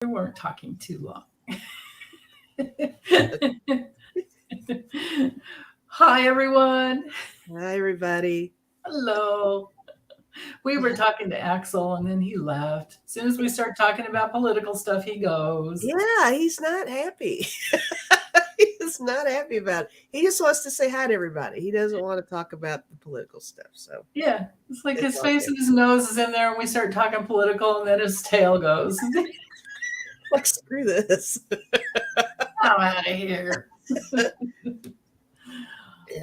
We weren't talking too long. Hi, everyone. Hi, everybody. Hello. We were talking to Axel and then he left. As soon as we start talking about political stuff, he goes. Yeah, he's not happy. He's not happy about it. He just wants to say hi to everybody. He doesn't want to talk about the political stuff. So Yeah, it's like it's his face okay. and his nose is in there and we start talking political and then his tail goes. Like, screw this. I'm out of here. And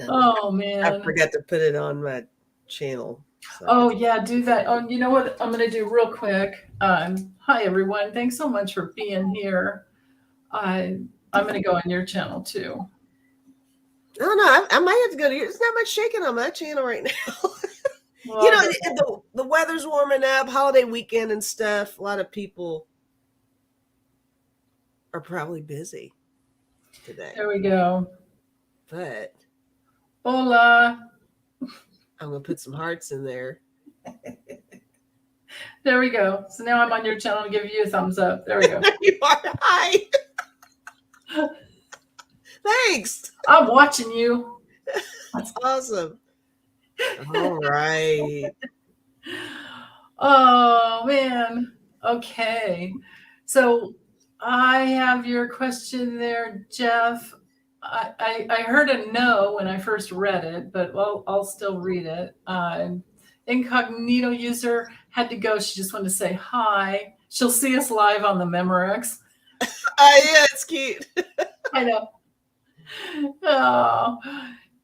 Oh, I man. forgot to put it on my channel. So Oh, yeah, do that. Oh, you know what I'm going to do real quick? Hi, everyone. Thanks so much for being here. I'm going to go on your channel too. I don't know. I might have to go to yours. There's not much shaking on my channel right now. Well, I'll go. The weather's warming up, holiday weekend and stuff. A lot of people are probably busy today. There we go. But Hola. I'm going to put some hearts in there. There we go. So now I'm on your channel and give you a thumbs up. There we go. You are. Hi. Thanks. I'm watching you. That's awesome. All right. Oh, man. Okay. So I have your question there, Jeff. I heard a no when I first read it, but I'll still read it. Incognito user had to go. She just wanted to say hi. She'll see us live on the Memorex. Yeah, it's cute. I know. Oh,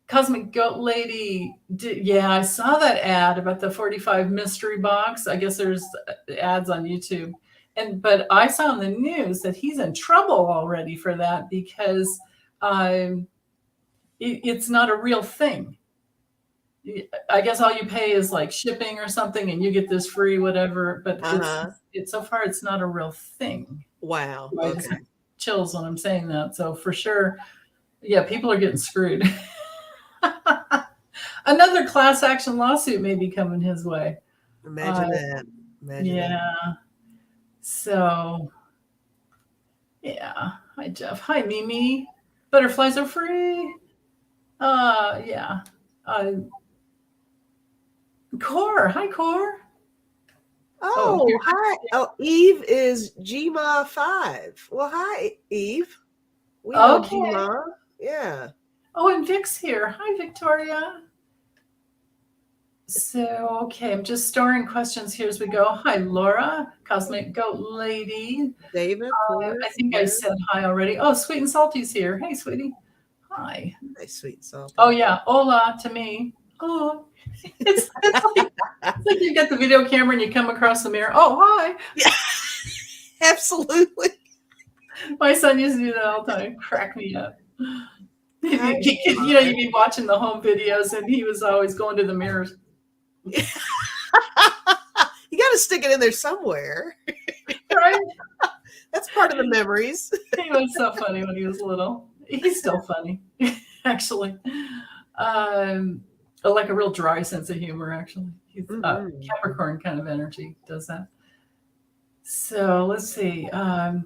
Cosmic Goat Lady. Yeah, I saw that ad about the 45 mystery box. I guess there's ads on YouTube. But I saw in the news that he's in trouble already for that because it's not a real thing. I guess all you pay is like shipping or something, and you get this free, whatever. But it's so far it's not a real thing. Wow. I Okay. just have chills when I'm saying that. So for sure, yeah, people are getting screwed. Another class action lawsuit may be coming his way. Imagine that. Imagine Yeah. that. So, yeah. Hi, Jeff. Hi, Mimi. Butterflies are free. Yeah. Core. Hi, Core. Oh, hi. Oh, Eve is Gma5. Well, hi, Eve. We know Okay. Gma. Yeah. Oh, and Vic's here. Hi, Victoria. So, okay, I'm just storing questions here as we go. Hi, Laura, Cosmic Goat Lady. David, I think I said hi already. Oh, Sweet and Salty's here. Hey, sweetie. Hi. Hi, Sweet and Salty. Oh, yeah. Hola to me. Oh, it's like you get the video camera and you come across the mirror. Oh, hi. Yeah, absolutely. My son used to do that all the time. Crack me up. Hi, You'd be watching the home videos and he was always going to the mirrors. You got to stick it in there somewhere. Right? That's part of the memories. He was so funny when he was little. He's still funny, actually. Like a real dry sense of humor, actually. He's Capricorn kind of energy, does that. So let's see. I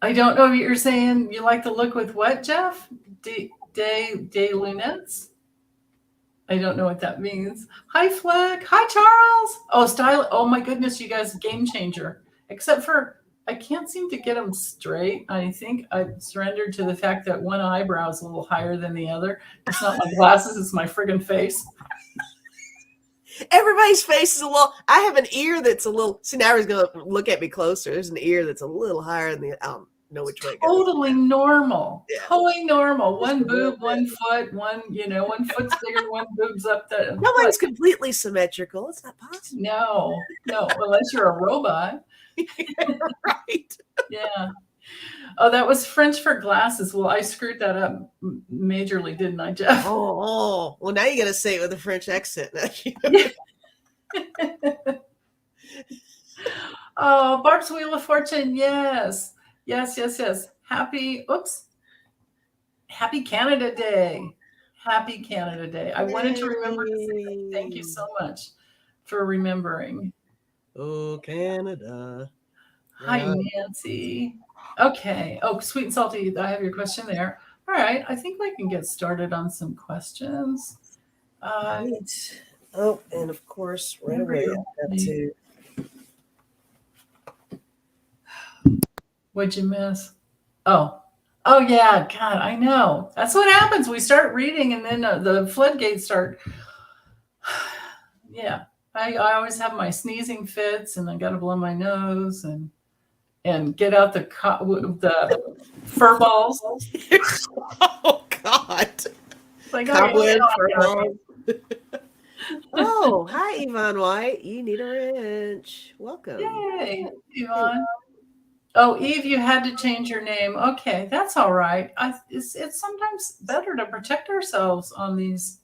don't know if you're saying you like the look with what, Jeff? Day lunettes? I don't know what that means. Hi, Fleck. Hi, Charles. Oh, style. Oh, my goodness, you guys, game changer. Except for I can't seem to get them straight. I think I've surrendered to the fact that one eyebrow is a little higher than the other. It's not my glasses, it's my friggin' face. Everybody's face is a little. I have an ear that's a little. See, now he's going to look at me closer. There's an ear that's a little higher than the. I don't know which way it goes. Totally normal. Yeah. Totally normal. One boob, 1 foot, one foot's bigger, one boob's up there. Nobody's completely symmetrical. It's not possible. No, unless you're a robot. Right. Yeah. Oh, that was French for glasses. Well, I screwed that up majorly, didn't I, Jeff? Oh. Well, now you got to say it with a French accent. Oh, Barb's Wheel of Fortune. Yes. Happy Canada Day. Happy Canada Day. I wanted to remember to say that. Thank you so much for remembering. Oh, Canada. Hi, Nancy. Okay. Oh, sweet and salty. I have your question there. All right. I think we can get started on some questions. Right. Oh, and of course, right Whenever away, you're I've got ready. to. What'd you miss? Oh, oh yeah. God, I know. That's what happens. We start reading, and then the floodgates start. Yeah. I always have my sneezing fits, and I got to blow my nose and get out the fur balls. Oh God! Like, oh, Cobweb yeah, for balls. Oh, hi, Yvonne White. You need a wrench. Welcome. yay, Yvonne. Oh, Eve, you had to change your name. Okay, that's all right. It's sometimes better to protect ourselves on these,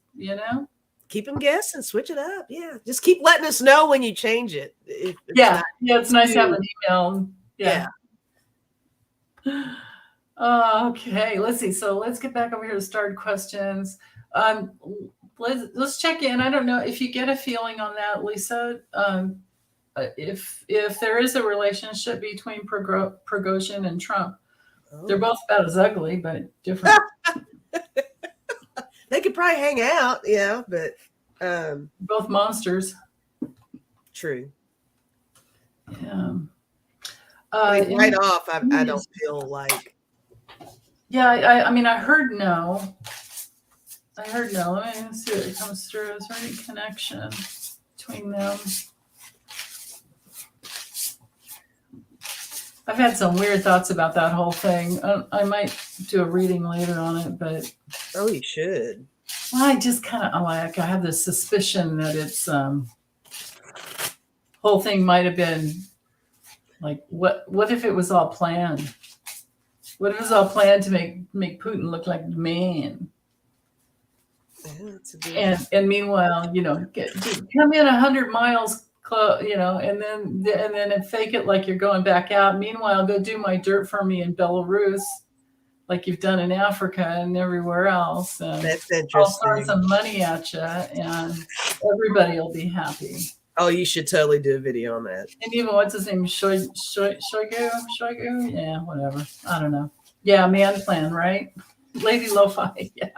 Keep them guessing. Switch it up. Yeah, just keep letting us know when you change it. If it's Yeah, not yeah, it's nice to have too- an email. Yeah. Okay, let's see. So let's get back over here to start questions. Um, let's check in. I don't know if you get a feeling on that, Lisa. If there is a relationship between Prigozhin and Trump, they're both about as ugly, but different. They could probably hang out, yeah, but Both monsters. true. Yeah. I mean, right And- off, I don't feel like. Yeah, I mean, I heard no. Let me see what it comes through. Is there any connection between them? I've had some weird thoughts about that whole thing. I might do a reading later on it, but Oh, you should. I just kind of like I have this suspicion that it's whole thing might have been like what if it was all planned? What if it was all planned to make Putin look like the man? Yeah, that's a good. And meanwhile, come in 100 miles close, and then fake it like you're going back out. Meanwhile, go do my dirt for me in Belarus, like you've done in Africa and everywhere else. And That's I'll throw interesting. some money at you, and everybody will be happy. Oh, you should totally do a video on that. And even what's his name, Shoigu, yeah, whatever. I don't know. Yeah, man plan, right? Lady Lo-Fi, yeah.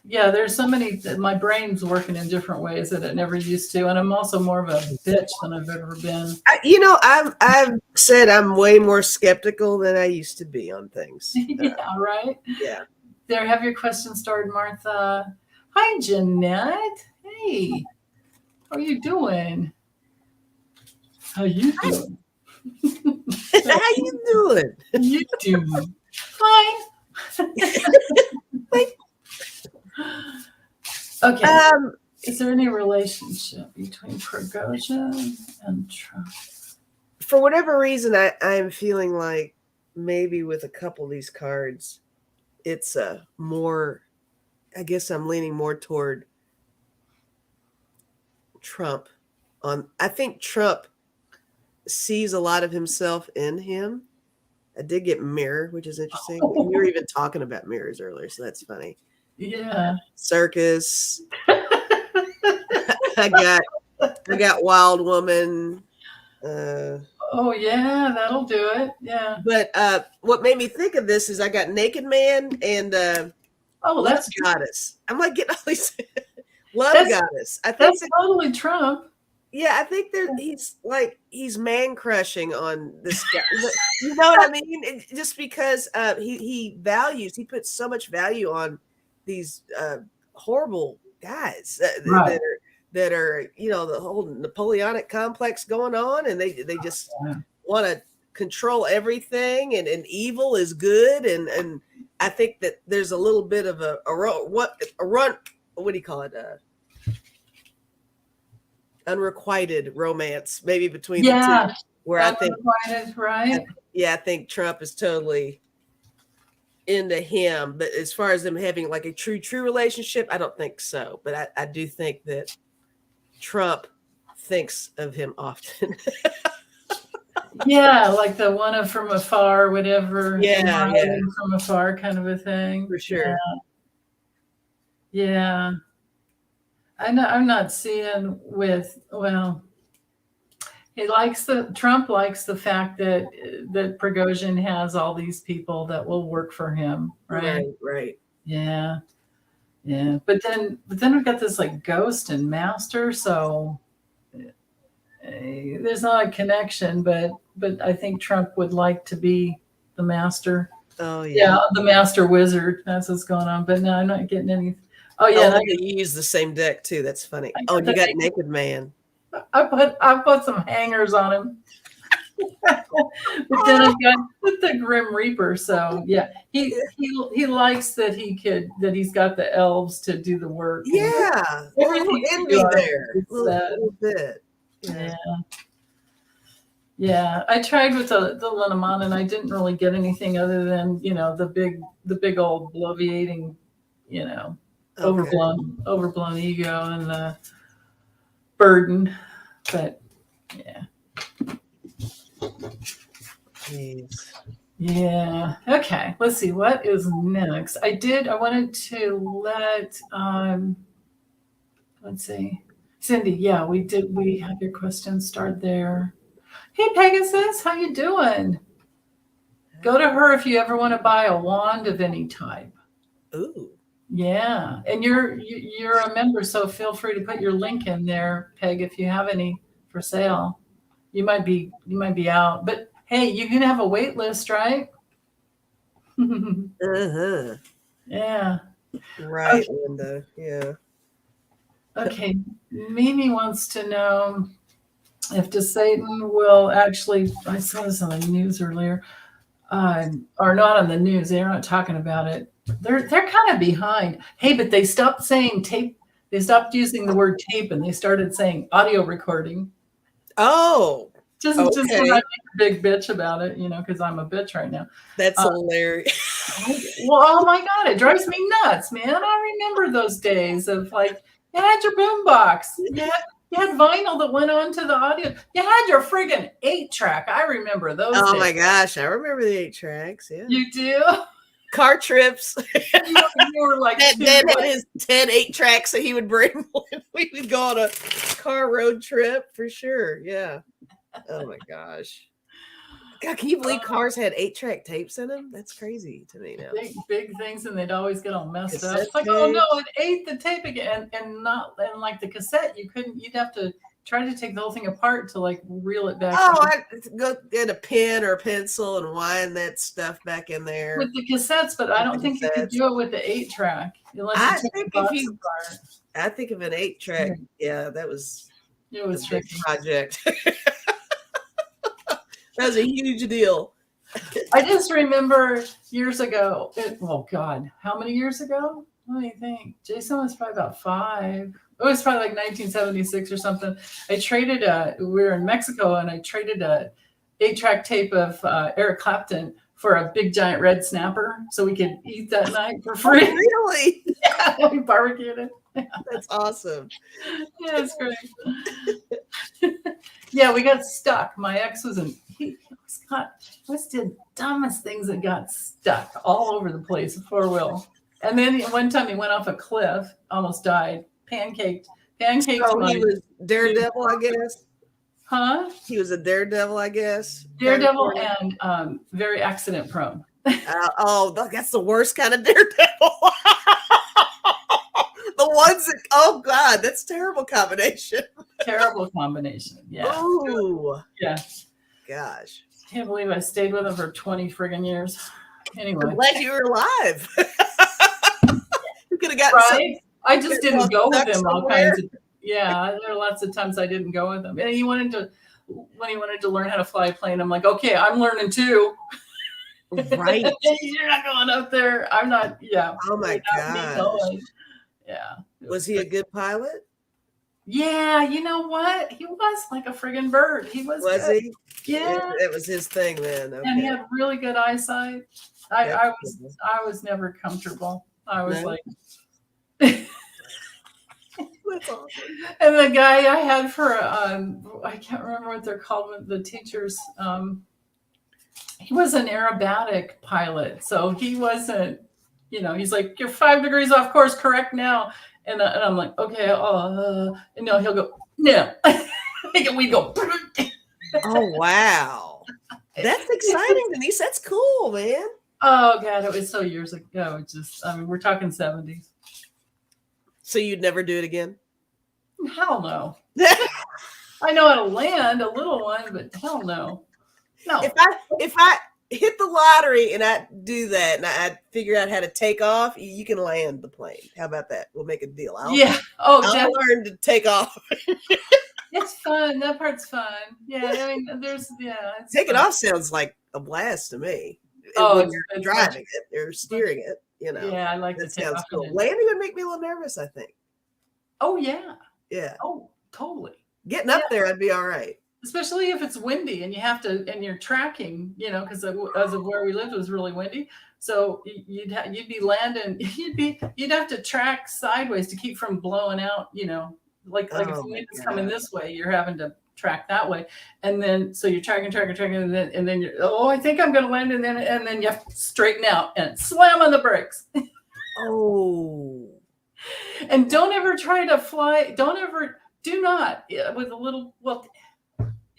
Yeah, there's so many, my brain's working in different ways that it never used to. And I'm also more of a bitch than I've ever been. I've said I'm way more skeptical than I used to be on things. Yeah, right? Yeah. There, have your question started, Martha. Hi, Jeanette. Hey, how are you doing? How you doing? How you doing? You doing? Fine. Okay. Is there any relationship between Prigozhin and Trump? For whatever reason, I'm feeling like maybe with a couple of these cards, it's more. I guess I'm leaning more toward Trump. I think Trump sees a lot of himself in him. I did get mirror, which is interesting. Oh. We were even talking about mirrors earlier, so that's funny. Yeah. Circus. I got Wild Woman. Oh yeah, that'll do it. Yeah. But what made me think of this is I got Naked Man and That's Goddess. I'm like getting all these Love That's- Goddess. I think that's totally Trump. yeah, I think that he's man crushing on this guy. You know what I mean? Just because he puts so much value on these horrible guys Right. that are the whole Napoleonic complex going on, and they just want to control everything, and evil is good, and I think that there's a little bit of a run. What do you call it? Unrequited romance, maybe between the two. Where I think, right? I think Trump is totally into him, but as far as them having like a true relationship, I don't think so. But I do think that Trump thinks of him often. Yeah, like the one from afar, whatever. Yeah. From afar, kind of a thing. For sure. Yeah. I'm not seeing with Trump likes the fact that Prigozhin has all these people that will work for him, right? Right. Yeah. Yeah. But then we've got this like ghost and master, so there's not a connection, but I think Trump would like to be the master. Oh yeah. Yeah, the master wizard. That's what's going on. But no, I'm not getting any. Oh yeah, Oh, you use the same deck too. That's funny. Oh, and you got Naked Man. I put some hangers on him. But then I've got the Grim Reaper. So yeah, he likes that he's got the elves to do the work. Yeah, Everything envy there. A little bit. Yeah. Yeah, I tried with the Lenormand and I didn't really get anything other than, the big old bloviating, overblown ego and the burden. But yeah. Jeez. Yeah. Okay. Let's see. What is next? I wanted to let's see. Cindy, yeah, we had your question start there. Hey Pegasus, how you doing? Go to her if you ever want to buy a wand of any type. Ooh. Yeah. And you're a member, so feel free to put your link in there, Peg, if you have any for sale. You might be out. But hey, you can have a wait list, right? Uh-huh. Yeah. Right, okay. Linda. Yeah. Okay. Mimi wants to know if DeSatan will actually, I saw this on the news earlier, or not on the news. They're not talking about it. They're kind of behind. Hey, but they stopped saying tape. They stopped using the word tape and they started saying audio recording. Oh. Just when I make a big bitch about it, because I'm a bitch right now. That's hilarious. Well, oh my God, it drives me nuts, man. I remember those days of like, you had your boombox. You had vinyl that went on to the audio. You had your friggin' 8-track. I remember those days. Oh my gosh, I remember the 8 tracks. Yeah. You do? Car trips. You were like Dad had his 10 8-tracks that he would bring when we would go on a car road trip for sure. Yeah. Oh my gosh. God, can you believe cars had 8-track tapes in them? That's crazy to me now. Big things, and they'd always get all messed up. It's like, oh no, it ate the tape again, and like the cassette, you'd have to try to take the whole thing apart to like reel it back. Oh, I'd go get a pen or a pencil and wind that stuff back in there. With the cassettes, but I don't think you could do it with the 8-track. I think of an 8-track, yeah, it was a project. That was a huge deal. I just remember years ago. Oh God, how many years ago? What do you think? Jason was probably about 5. It was probably like 1976 or something. We were in Mexico and I traded a 8-track tape of Eric Clapton for a big giant red snapper so we could eat that night for free. Oh, really? Yeah, we barbecued it. That's awesome. Yeah, it's great. Yeah, we got stuck. My ex was he did dumbest things that got stuck all over the place, a 4-wheel. And then one time he went off a cliff, almost died, pancaked. So he was daredevil, I guess. Huh? He was a daredevil, I guess. Daredevil and very accident prone. That's the worst kind of daredevil. The ones that, oh God, that's terrible combination. Terrible combination. Yeah. Oh. Yeah. Gosh. Can't believe I stayed with him for 20 friggin' years. Anyway. I'm glad you were alive. You could have gotten right. I just didn't go with him all kinds of. Yeah, there are lots of times I didn't go with him. And when he wanted to learn how to fly a plane, I'm like, okay, I'm learning too. Right. You're not going up there. I'm not. Yeah. Oh my God. Yeah. Was he a good pilot? Yeah, you know what? He was like a friggin' bird. He was. Was good. he? Yeah. It was his thing then. Okay. And he had really good eyesight. I was never comfortable. I was like. That's awesome. And the guy I had for I can't remember what they're called, the teachers. He was an aerobatic pilot, so he wasn't. He's like, you're 5 degrees off course, correct now. And I'm like, okay, and no, he'll go, no. We go, Oh, wow. That's exciting, Denise. That's cool, man. Oh God, it was so years ago. It's just, I mean, we're talking 70s. So you'd never do it again? Hell no. I know how to land a little one, but hell no. No. If I hit the lottery and I do that and I figure out how to take off, you can land the plane. How about that? We'll make a deal. Yeah. Oh, I'll learn to take off. it's fun. That part's fun. Yeah. I mean, it's Taking fun. off sounds like a blast to me. Oh, when you're driving it or steering it, Yeah, I like the that sounds takeoff. cool. Landing would make me a little nervous, I think. Oh yeah. Yeah. Oh, totally. Getting up there, I'd be all right. Especially if it's windy and you have to, and you're tracking, because as of where we lived, it was really windy. So you'd be landing, you'd have to track sideways to keep from blowing out, like if the wind is coming this way, you're having to track that way. And then, so you're tracking, and then you're, I think I'm going to land. And then you have to straighten out and slam on the brakes. Oh. And don't ever try to fly. Do not with a little,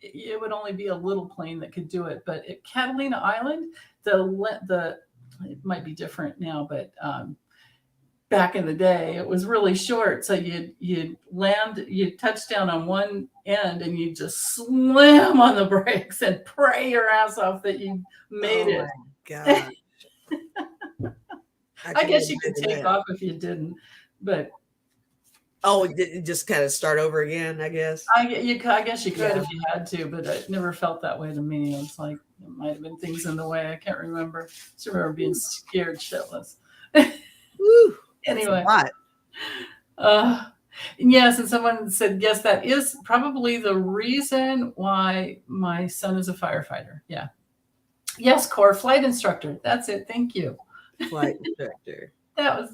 it would only be a little plane that could do it. But at Catalina Island, it might be different now, but back in the day, it was really short. So you'd land, you'd touch down on one end, and you just slam on the brakes and pray your ass off that you made it. God. I guess you could take off if you didn't, but. Oh, just kind of start over again, I guess. I guess you could if you had to, but it never felt that way to me. It's like it might have been things in the way. I can't remember. Just remember being scared shitless. Woo, anyway. That's yes, and someone said, yes, that is probably the reason why my son is a firefighter. Yeah. Yes, Core flight instructor. That's it. Thank you. Flight instructor. That's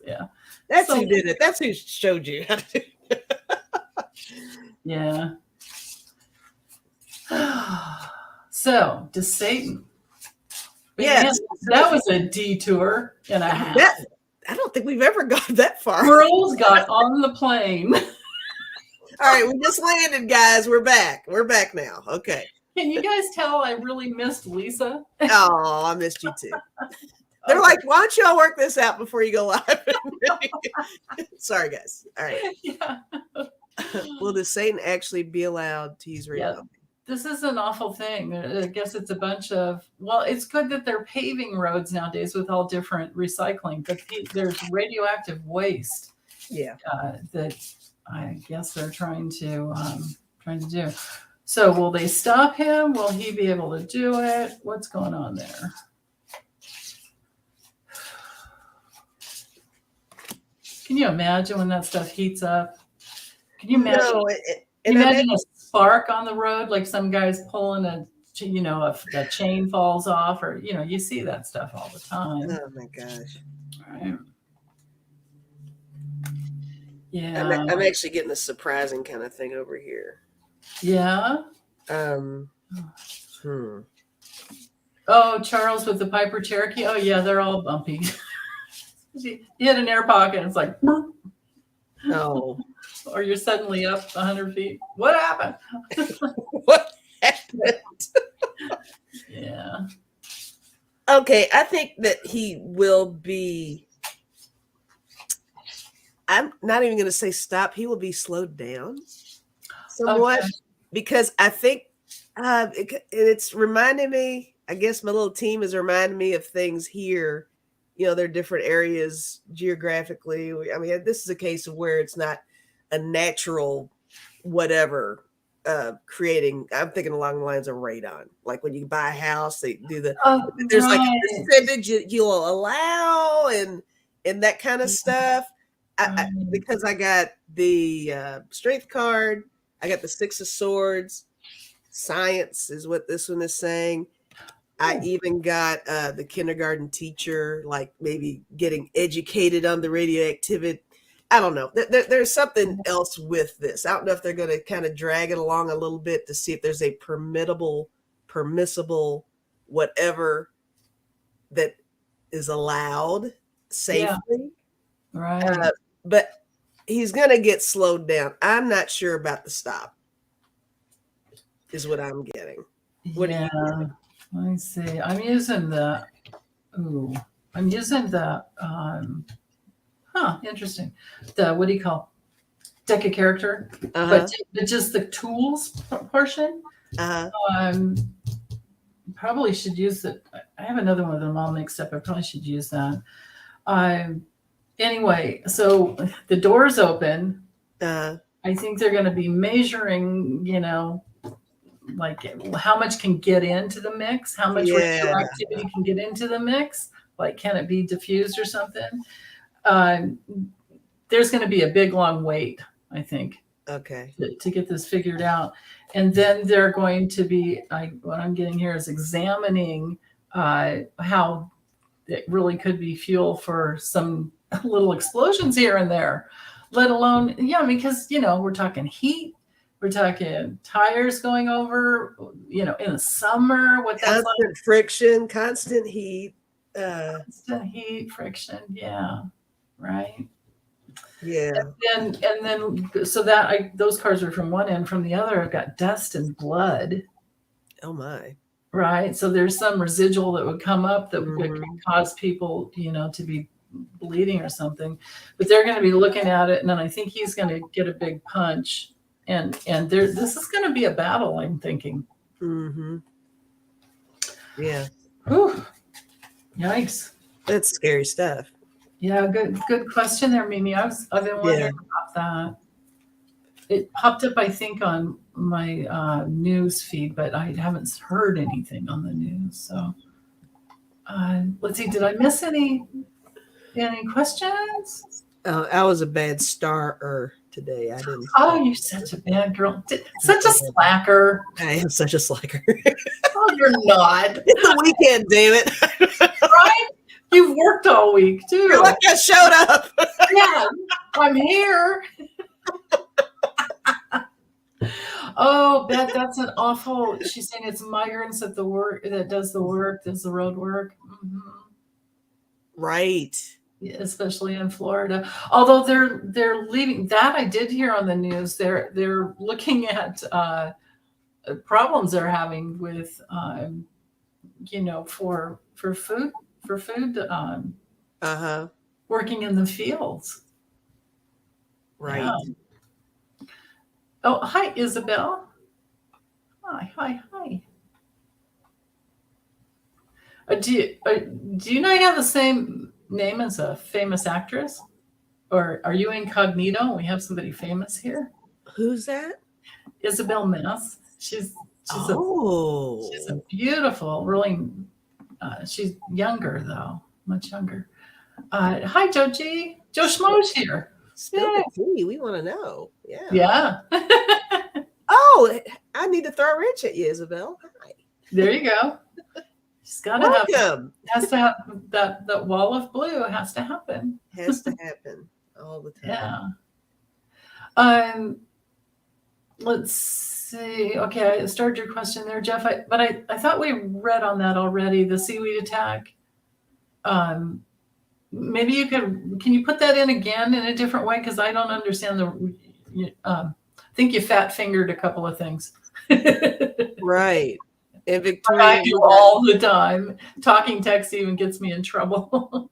yeah. That's who did it. That's who showed you how to do it. Yeah. So, to Satan. Yes. That was a detour and a half. I don't think we've ever got that far. Girls got on the plane. All right, we just landed, guys. We're back. We're back now. Okay. Can you guys tell I really missed Lisa? Oh, I missed you too. They're like, why don't y'all work this out before you go live? Sorry, guys. All right. Yeah. Will the Satan actually be allowed to use radio? Yeah. This is an awful thing. I guess it's a bunch of, it's good that they're paving roads nowadays with all different recycling, but there's radioactive waste. Yeah. That I guess they're trying to do. So will they stop him? Will he be able to do it? What's going on there? Can you imagine when that stuff heats up? Can you imagine? No, imagine a spark on the road, like some guy's pulling a chain falls off, or you see that stuff all the time. Oh my gosh! Right. Yeah, I'm actually getting a surprising kind of thing over here. Yeah. Oh, Charles with the Piper Cherokee. Oh yeah, they're all bumpy. You hit an air pocket, and it's like. No. Or you're suddenly up 100 feet. What happened? What happened? Yeah. Okay, I think that he will be. I'm not even going to say stop. He will be slowed down somewhat because I think it's reminding me. I guess my little team is reminding me of things here. There are different areas geographically. I mean, this is a case of where it's not a natural whatever creating. I'm thinking along the lines of radon. Like when you buy a house, they do there's like a percentage you'll allow and that kind of stuff. Because I got the strength card, I got the 6 of Swords. Science is what this one is saying. I even got the kindergarten teacher, like maybe getting educated on the radioactivity. I don't know. There's something else with this. I don't know if they're going to kind of drag it along a little bit to see if there's a permissible, whatever that is allowed safely. Yeah. Right. But he's going to get slowed down. I'm not sure about the stop. is what I'm getting. What are you Yeah. getting? Let me see. I'm using the interesting. The what do you call deck of character? Uh-huh. But just the tools portion. Uh-huh. Um probably should use it. I have another one of them all mixed up. I probably should use that. Anyway, so the door's open. Uh-huh. I think they're going to be measuring, like how much can get into the mix, how much Yeah. radioactivity can get into the mix. Like, can it be diffused or something? Um, there's going to be a big, long wait, I think, Okay. to get this figured out. And then they're going to be, what I'm getting here is examining how it really could be fuel for some little explosions here and there, let alone, because, we're talking heat, we're talking tires going over, in the summer, what that's Constant like. friction, constant heat. Constant heat, friction. Yeah. Right. Yeah. And then, so that those cars are from one end, from the other, I've got dust and blood. Oh my. Right. So there's some residual that would come up that Mhm. could cause people, to be bleeding or something. But they're going to be looking at it, and then I think he's going to get a big punch. And this is going to be a battle, I'm thinking. Mm-hmm. Yeah. Whew. Yikes. That's scary stuff. Yeah, good question there, Mimi. I've been wondering about that. It popped up, I think, on my news feed, but I haven't heard anything on the news. So let's see, did I miss any questions? I was a bad starer today. I didn't. Oh, you're such a bad girl. Such a slacker. I am such a slacker. Oh, you're not. It's a weekend, damn it. Right? You've worked all week, too. You're like I showed up. Yeah, I'm here. Oh, Beth, that's an awful. She's saying it's migrants that does the road work. Mm-hmm. Right. Especially in Florida. Although they're leaving. That I did hear on the news. They're looking at problems they're having with for food Uh-huh. working in the fields. Right. Yeah. Oh, hi, Isabel. Hi. Do you not have the same name as a famous actress? Or are you incognito? We have somebody famous here. Who's that? Isabel Mess. She's a beautiful, really. She's younger though, much younger. Hi, Joe G. Joe Schmo's here. Spill the tea. We want to know. Yeah. Yeah. Oh, I need to throw a wrench at you, Isabel. Hi. There you go. She's got to have. Has to have that wall of blue. Has to happen. Has to happen all the time. Yeah. Let's see. Okay, I started your question there, Jeff. But I thought we read on that already. The seaweed attack. Maybe you can you put that in again in a different way, because I don't understand I think you fat fingered a couple of things. Right. And Victoria, I do all the time. Talking text even gets me in trouble.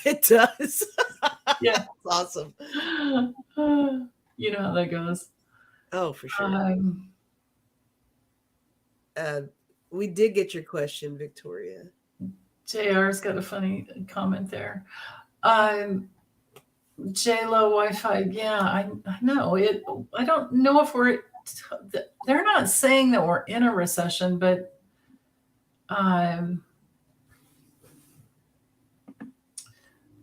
It does. Yeah. That's awesome. You know how that goes. Oh, for sure. We did get your question, Victoria. JR's got a funny comment there. J-Lo Wi-Fi. Yeah, I know it. I don't know if they're not saying that we're in a recession, but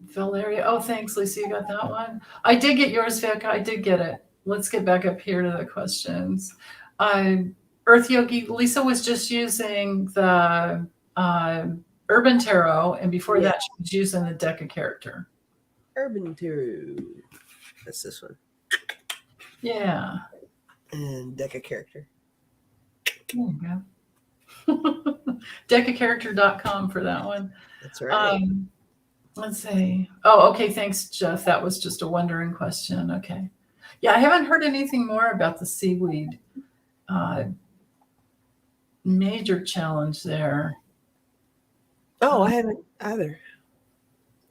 Valeria. Oh, thanks, Lisa. You got that one. I did get yours, Vic. I did get it. Let's get back up here to the questions. Earth Yogi. Lisa was just using the Urban Tarot, and before that, she was using the deck of character. Urban Tarot. That's this one. Yeah. And deck of character. There you go. Deckofcharacter.com for that one. That's right. Let's see. Oh, okay. Thanks, Jeff. That was just a wondering question. Okay. Yeah, I haven't heard anything more about the seaweed major challenge there. Oh, I haven't either.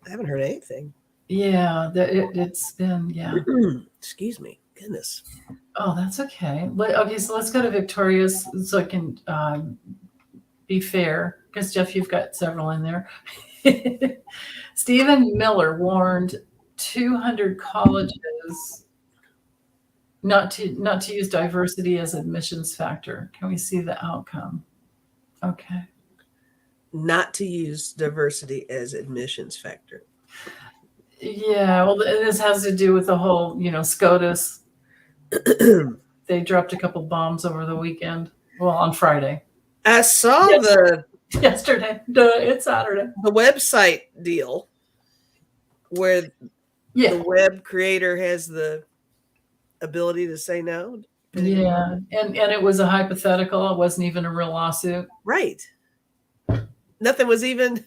I haven't heard anything. Yeah, it's been, yeah. Excuse me. Goodness. Oh, that's okay. Okay, so let's go to Victoria's so I can be fair, because Jeff, you've got several in there. Stephen Miller warned 200 colleges not to use diversity as admissions factor. Can we see the outcome? Okay. Not to use diversity as admissions factor. Yeah, well, this has to do with the whole, SCOTUS. They dropped a couple bombs over the weekend. Well, on Friday. I saw yesterday. It's Saturday. The website deal where the web creator has the ability to say no. Yeah, and it was a hypothetical. It wasn't even a real lawsuit. Right. Nothing was even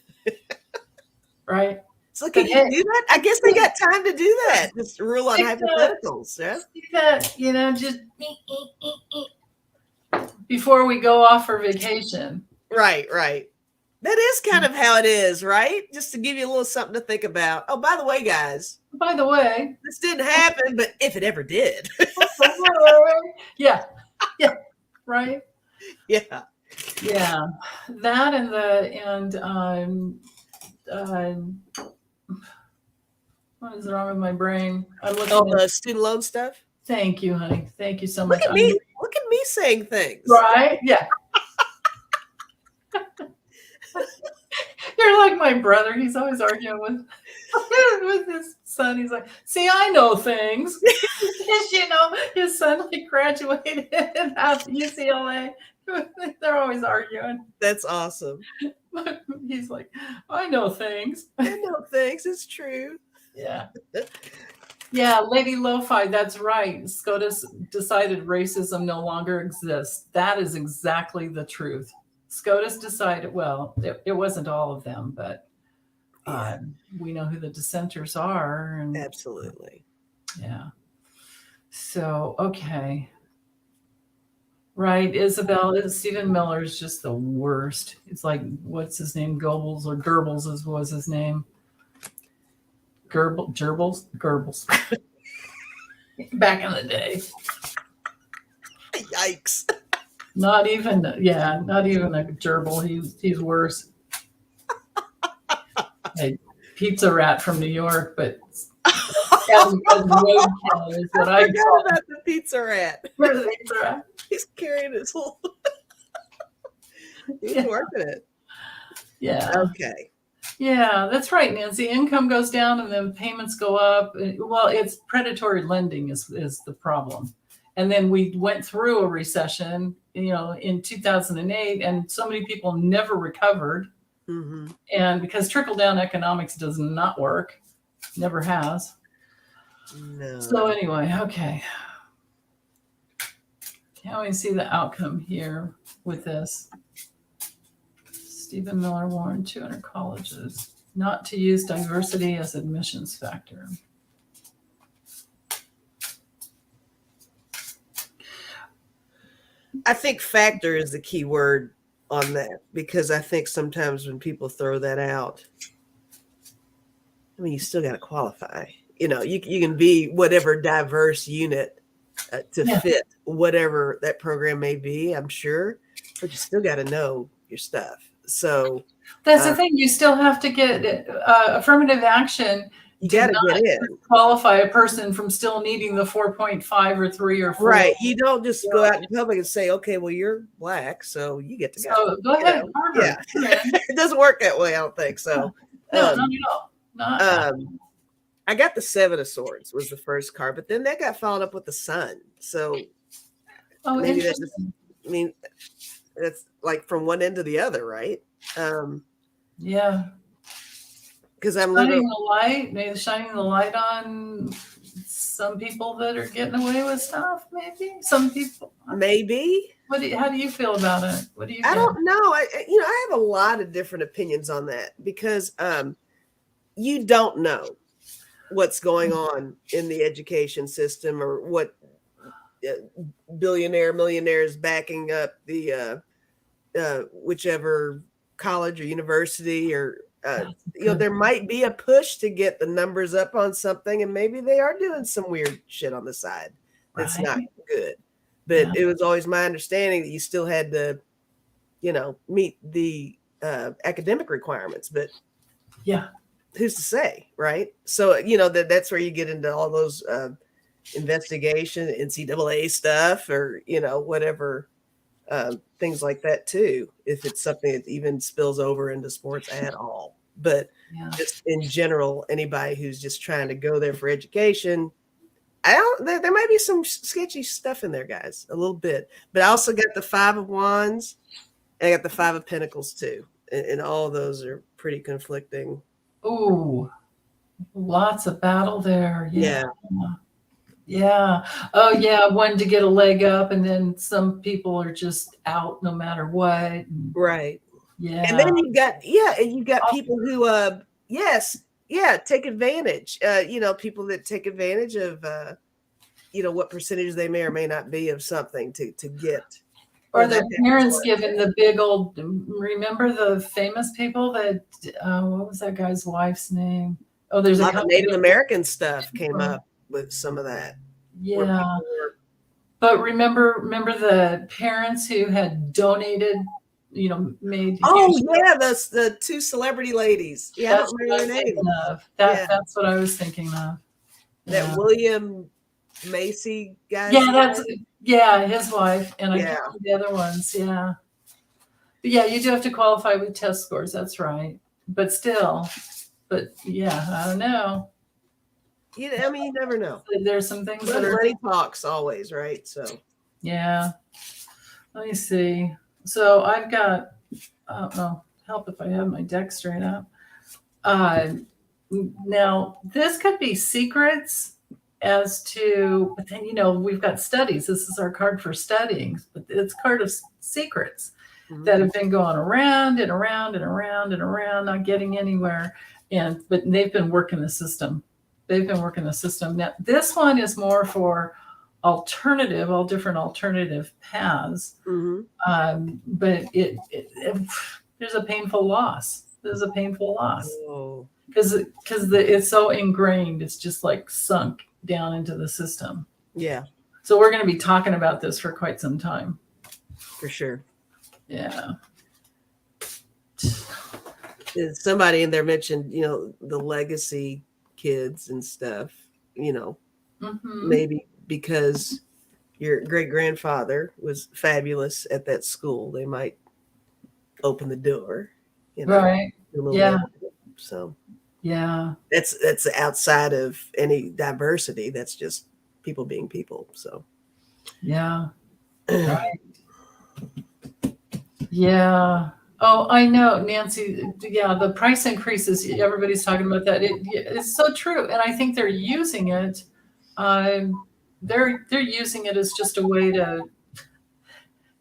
right. So can you do that? I guess they got time to do that. Just rule on hypotheticals. Yeah. Just before we go off for vacation. Right. That is kind of how it is, right? Just to give you a little something to think about. Oh, by the way, guys. By the way. This didn't happen, but if it ever did. Yeah. Right? Yeah. Yeah. That what is wrong with my brain? I'm looking at the student loan stuff. Thank you, honey. Thank you so much. Look at me saying things. Right? Yeah. You're like my brother. He's always arguing with his son. He's like, see, I know things. His son graduated at UCLA. They're always arguing. That's awesome. He's like, I know things. I know things. It's true. Yeah. Yeah, Lady Lo-Fi, that's right. SCOTUS decided racism no longer exists. That is exactly the truth. SCOTUS decided, well, it wasn't all of them, but we know who the dissenters are. And, absolutely. Yeah. So, okay. Right, Isabel, Stephen Miller is just the worst. It's like, what's his name? Goebbels was his name. Goebbels. Back in the day. Yikes. Not even a gerbil. He's worse. A pizza rat from New York, but is what I forgot about the pizza rat. Where's the pizza rat? He's carrying his whole. He's working it. Yeah. Okay. Yeah, that's right, Nancy. Income goes down and then payments go up. Well, it's predatory lending is the problem. And then we went through a recession, in 2008, and so many people never recovered. Mm-hmm. And because trickle-down economics does not work, never has. No. So anyway, okay. Can we see the outcome here with this? Stephen Miller warned 200 colleges not to use diversity as admissions factor. I think factor is the key word on that, because I think sometimes when people throw that out, I mean, you still got to qualify. You can be whatever diverse unit to fit whatever that program may be, I'm sure, but you still got to know your stuff. So that's the thing. You still have to get affirmative action. You got to get in. Qualify a person from still needing the 4.5 or 3 or 4. Right. You don't just go out in public and say, okay, well, you're black, so you get to go. So go ahead. Yeah. It doesn't work that way, I don't think so. No, not at all. Not I got the 7 of Swords was the first card, but then that got followed up with the Sun. So maybe that's like from one end to the other, right? Yeah. Because I'm shining the light on some people that are getting away with stuff. Maybe some people. Maybe. How do you feel about it? What do you? I don't know. I have a lot of different opinions on that, because you don't know what's going on in the education system, or what millionaires backing up the whichever college or university, or That's there good. might be a push to get the numbers up on something, and maybe they are doing some weird shit on the side that's not Right? good. Yeah. But it was always my understanding that you still had to, meet the academic requirements. But Yeah. who's to say, right? So that's where you get into all those investigation, NCAA stuff, or whatever, things like that too, if it's something that even spills over into sports at all. But Yeah. just in general, anybody who's just trying to go there for education, there might be some sketchy stuff in there, guys, a little bit. But I also got the 5 of Wands, and I got the 5 of Pentacles too, and all those are pretty conflicting. Ooh, lots of battle there. Yeah. Yeah. Yeah. Oh, yeah. One to get a leg up, and then some people are just out no matter what. Right. Yeah. And then you got people who take advantage. People that take advantage of what percentage they may or may not be of something to get. Or their parents giving the big old, remember the famous people that, what was that guy's wife's name? Oh, there's a lot of Native American stuff came up with some of that. Yeah. But remember the parents who had donated, made. Oh yeah, the 2 celebrity ladies. Yeah, That's what I was thinking of. That's what I was thinking of. That William Macy guy. Yeah, his wife, and I can't remember the other ones. Yeah. But yeah, you do have to qualify with test scores. That's right. But still, yeah, I don't know. You never know. There's some things that are money talks always, right? So yeah. Let me see. So I've got, help if I have my deck straight up. Now this could be secrets as to, but then we've got studies. This is our card for studying, but it's card of secrets that have been going around and around and around and around, not getting anywhere. But they've been working the system. Now this one is more for all different alternative paths. But there's a painful loss. Oh. Because it's so ingrained. It's just like sunk down into the system. Yeah. So we're going to be talking about this for quite some time. For sure. Yeah. Somebody in there mentioned, the legacy kids and stuff, maybe because your great grandfather was fabulous at that school, they might open the door, right. Yeah. So yeah, that's outside of any diversity. That's just people being people. So yeah. Right. Yeah. Oh, I know, Nancy. Yeah, the price increases. Everybody's talking about that. It's so true, and I think they're using it. They're using it as just a way to,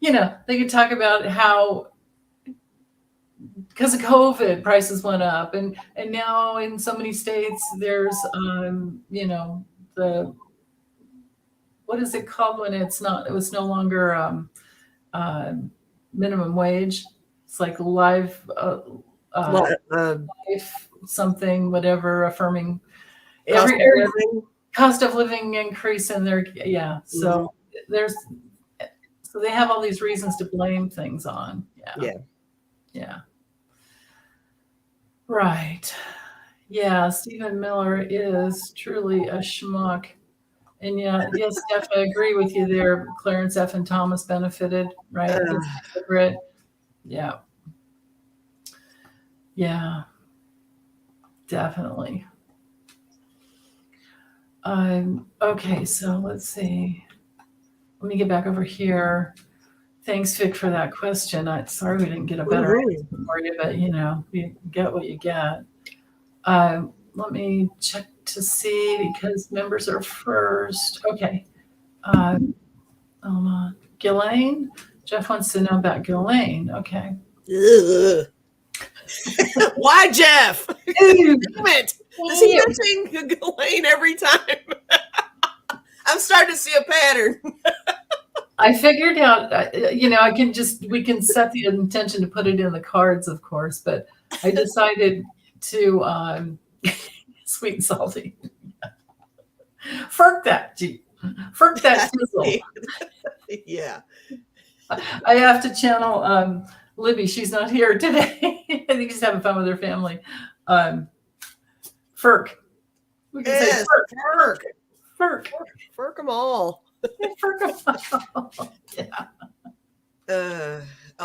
they could talk about how because of COVID prices went up, and now in so many states there's the what is it called when it was no longer minimum wage. It's like life something, whatever, affirming every cost of living increase in their, So so they have all these reasons to blame things on. Yeah. Right. Yeah. Stephen Miller is truly a schmuck. And yes, Steph, I agree with you there. Clarence F. and Thomas benefited, right? Yeah. Yeah. Definitely. Okay, so let's see. Let me get back over here. Thanks, Vic, for that question. Sorry we didn't get a better answer for you, but you get what you get. Let me check to see because members are first. Okay. Hold on. Ghislaine? Jeff wants to know about Ghislaine. Okay. Why, Jeff? Damn it. Does he mention Ghislaine every time? I'm starting to see a pattern. I figured out, we can set the intention to put it in the cards, of course, but I decided to sweet and salty. Ferk that, Ferk that tizzle. Yeah. I have to channel Libby. She's not here today. I think she's having fun with her family. Ferk. We can say Ferk. Ferk. Ferk them all. Ferk them all. Yeah.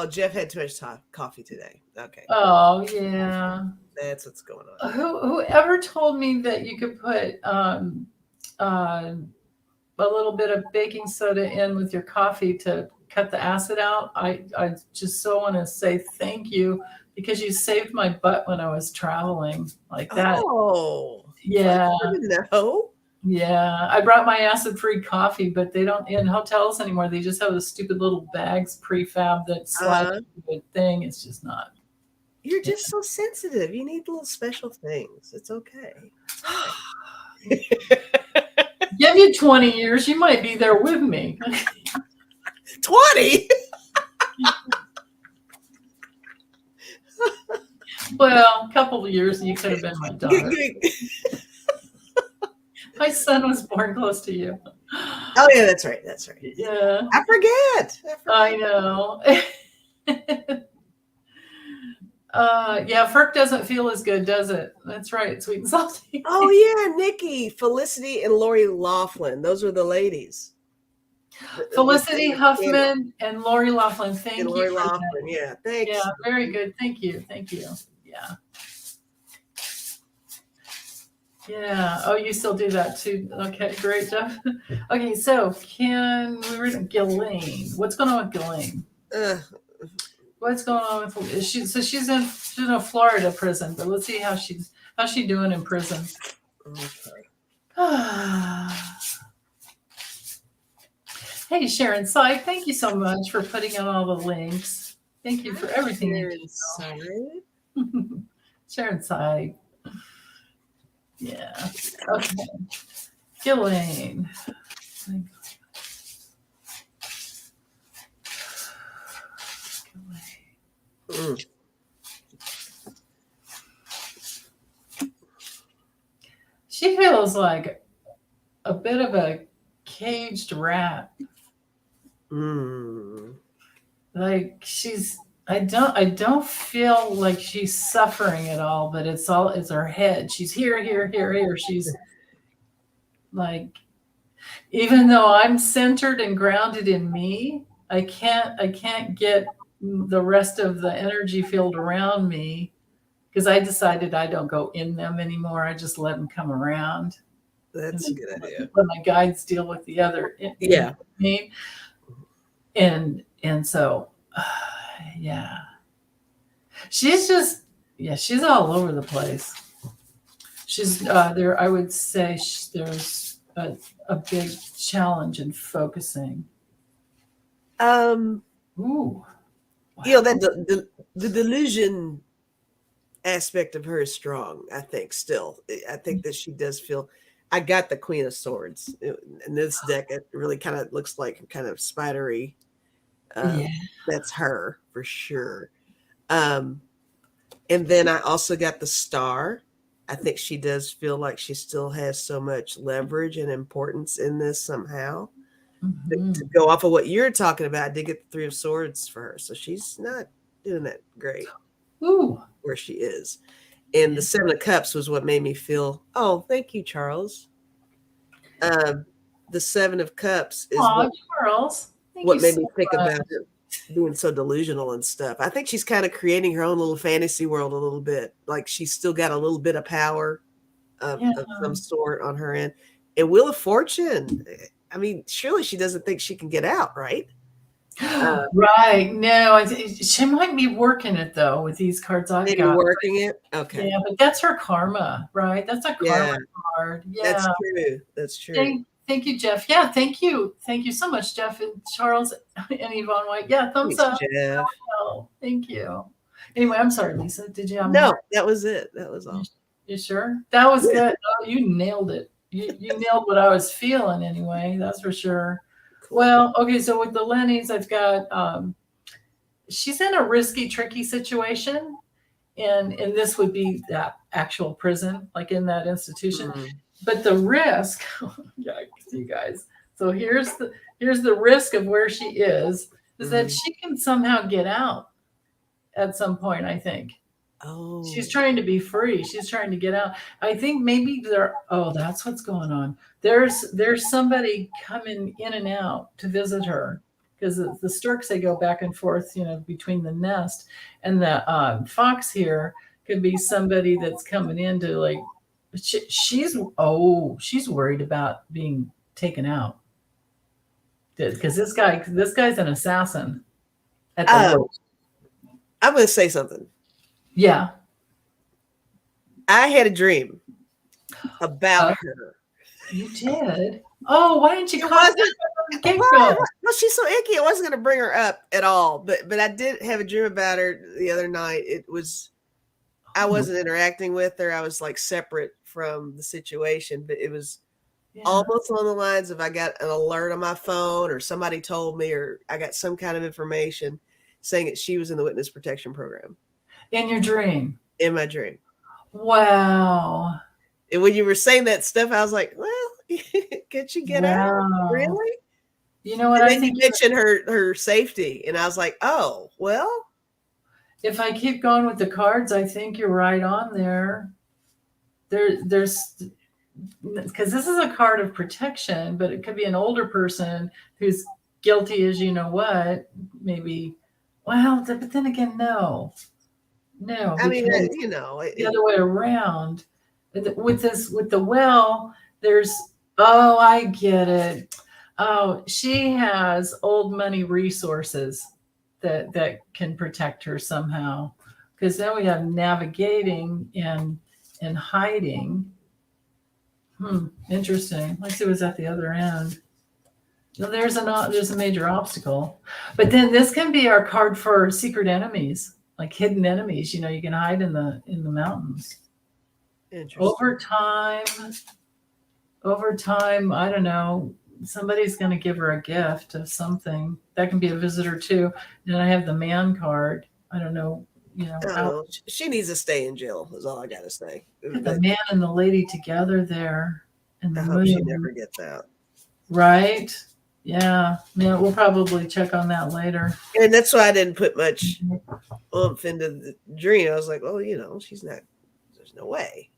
Jeff had too much coffee today. Okay. Oh, yeah. That's what's going on. Whoever told me that you could put a little bit of baking soda in with your coffee to cut the acid out, I just so want to say thank you, because you saved my butt when I was traveling like that. Oh, yeah. No. Yeah, I brought my acid-free coffee, but they don't in hotels anymore. They just have the stupid little bags prefab that slide into a thing. It's just not. You're just so sensitive. You need little special things. It's okay. Give you 20 years, you might be there with me. 20? Well, a couple of years and you could have been my daughter. My son was born close to you. Oh, yeah, that's right. That's right. Yeah. I forget. I know. Yeah, Ferk doesn't feel as good, does it? That's right, sweet and salty. Oh, yeah, Nikki, Felicity, and Lori Laughlin. Those are the ladies. Felicity Huffman and Lori Laughlin. Thank you. Lori Laughlin, yeah. Thanks. Yeah, very good. Thank you. Thank you. Yeah. Yeah. Oh, you still do that too. Okay, great, Jeff. Okay, so we read Ghislaine. What's going on with Ghislaine? What's going on with she's in a Florida prison, but let's see how's she doing in prison. Okay. Hey, Sharon Syke, thank you so much for putting out all the links. Thank you for everything. Sharon Syke. Yeah. Okay. Ghislaine. She feels like a bit of a caged rat. Like I don't feel like she's suffering at all, but it's her head. She's here. She's like, even though I'm centered and grounded in me, I can't get the rest of the energy field around me, because I decided I don't go in them anymore. I just let them come around. That's a good idea. Let my guides deal with the other. Yeah. Me. And so, yeah. She's all over the place. She's there. I would say there's a big challenge in focusing. Ooh. Wow. That the delusion aspect of her is strong, I think. Still, I think that she does feel. I got the Queen of Swords in this deck. It really kind of looks like kind of spidery. That's her for sure. And then I also got the Star. I think she does feel like she still has so much leverage and importance in this somehow. Mm-hmm. To go off of what you're talking about, I did get the Three of Swords for her. So she's not doing that great. Ooh. Where she is. And the Seven of Cups was what made me feel, oh, thank you, Charles. The Seven of Cups is Charles. What made me think about her being so delusional and stuff. I think she's kind of creating her own little fantasy world a little bit. Like she's still got a little bit of power of some sort on her end. And Wheel of Fortune, I mean, surely she doesn't think she can get out, right? Right. No, she might be working it though with these cards I've got. Working it? Okay. Yeah, but that's her karma, right? That's a karma card. Yeah. That's true. Thank you, Jeff. Yeah, thank you. Thank you so much, Jeff and Charles and Yvonne White. Yeah, thumbs up. Jeff. Oh, thank you. Anyway, I'm sorry, Lisa. Did you have No, that was it. That was all. You sure? That was good. Oh, you nailed it. You nailed what I was feeling anyway. That's for sure. Well, okay, so with the Lennies, I've got she's in a risky, tricky situation, and this would be that actual prison, like in that institution. Mm, But the risk, yikes, you guys. So here's the risk of where she is that mm. she can somehow get out at some point, I think. Oh, She's trying to be free. She's trying to get out. I think maybe oh, that's what's going on. There's somebody coming in and out to visit her because the storks, they go back and forth, between the nest, and the fox here could be somebody that's coming in to like. She's worried about being taken out because this guy's an assassin at the oh, worst. I'm going to say something. Yeah. I had a dream about Uh, her. You did? Oh, why didn't you It contact wasn't. her from the Well, get-go? no, she's so icky. I wasn't going to bring her up at all. But I did have a dream about her the other night. I wasn't interacting with her. I was like separate from the situation, but it was Yeah. almost on the lines of I got an alert on my phone or somebody told me or I got some kind of information saying that she was in the witness protection program In your dream. in my dream. Wow. And when you were saying that stuff, I was like, well, could she get out? Wow. Really? You know what And I then you think? mentioned her safety. And I was like, oh, well, If I keep going with the cards, I think you're right on there. There's because this is a card of protection, but it could be an older person who's guilty as you know what, maybe. Well, but then again, no, I mean, because the other way around. With the well, there's I get it. Oh, she has old money resources that can protect her somehow. Because then we have navigating and hiding. Interesting. Let's see what's at the other end. No, there's a major obstacle. But then this can be our card for secret enemies, like hidden enemies. You can hide in the mountains. interesting. Over time, I don't know, somebody's going to give her a gift of something. That can be a visitor too. And then I have the man card. I don't know, how She needs to stay in jail, is all I got to say. the man and the lady together there and the I hope she moon. never gets out. Right? Yeah. We'll probably check on that later. And that's why I didn't put much oomph into the dream. I was like, well, she's not, there's no way.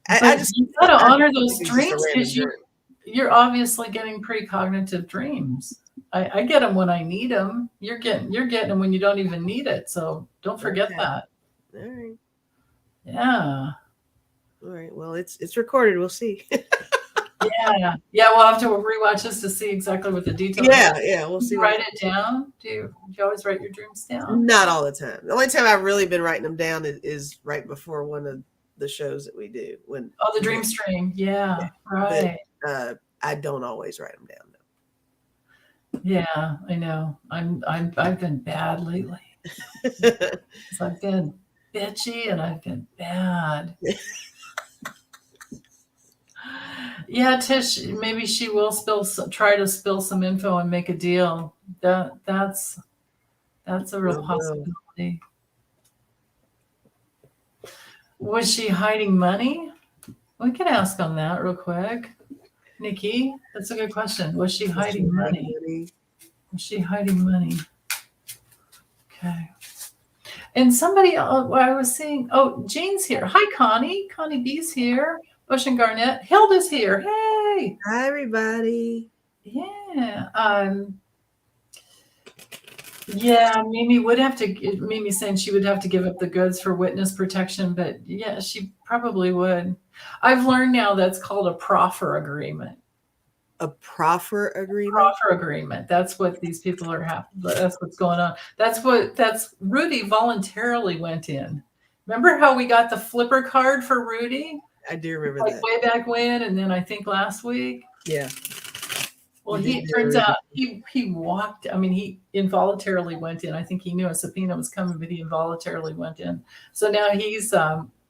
I just you got to honor those think it's just a dreams random because dream. you're obviously getting precognitive dreams. I get them when I need them. You're getting them when you don't even need it. So don't forget Okay. that. All right. Yeah. All right. Well, it's recorded. We'll see. Yeah. We'll have to rewatch this to see exactly what the details. Yeah. We'll see. Write it down. Do you always write your dreams down? Not all the time. The only time I've really been writing them down is right before one of the shows that we do. When the dream stream. Yeah. Right. I don't always write them down. Yeah, I know. I've been bad lately. I've been bitchy and I've been bad. Yeah, Tish, maybe she will try to spill some info and make a deal. That's a real possibility. Was she hiding money? We can ask on that real quick. Nikki, that's a good question. Was she hiding money? Was she hiding money? Okay. And somebody, I was seeing, Jean's here. Hi, Connie. Connie B's here. Bush and Garnett. Hilda's here. Hey. Hi, everybody. Yeah. Yeah, Mimi saying she would have to give up the goods for witness protection, but yeah, she probably would. I've learned now that's called a proffer agreement. A proffer agreement? Proffer agreement. That's what these people that's what's going on. That's Rudy voluntarily went in. Remember how we got the flipper card for Rudy? I do remember that. Way back when, and then I think last week. Yeah. Well, turns out he walked. I mean, he involuntarily went in. I think he knew a subpoena was coming, but he involuntarily went in. So now he's,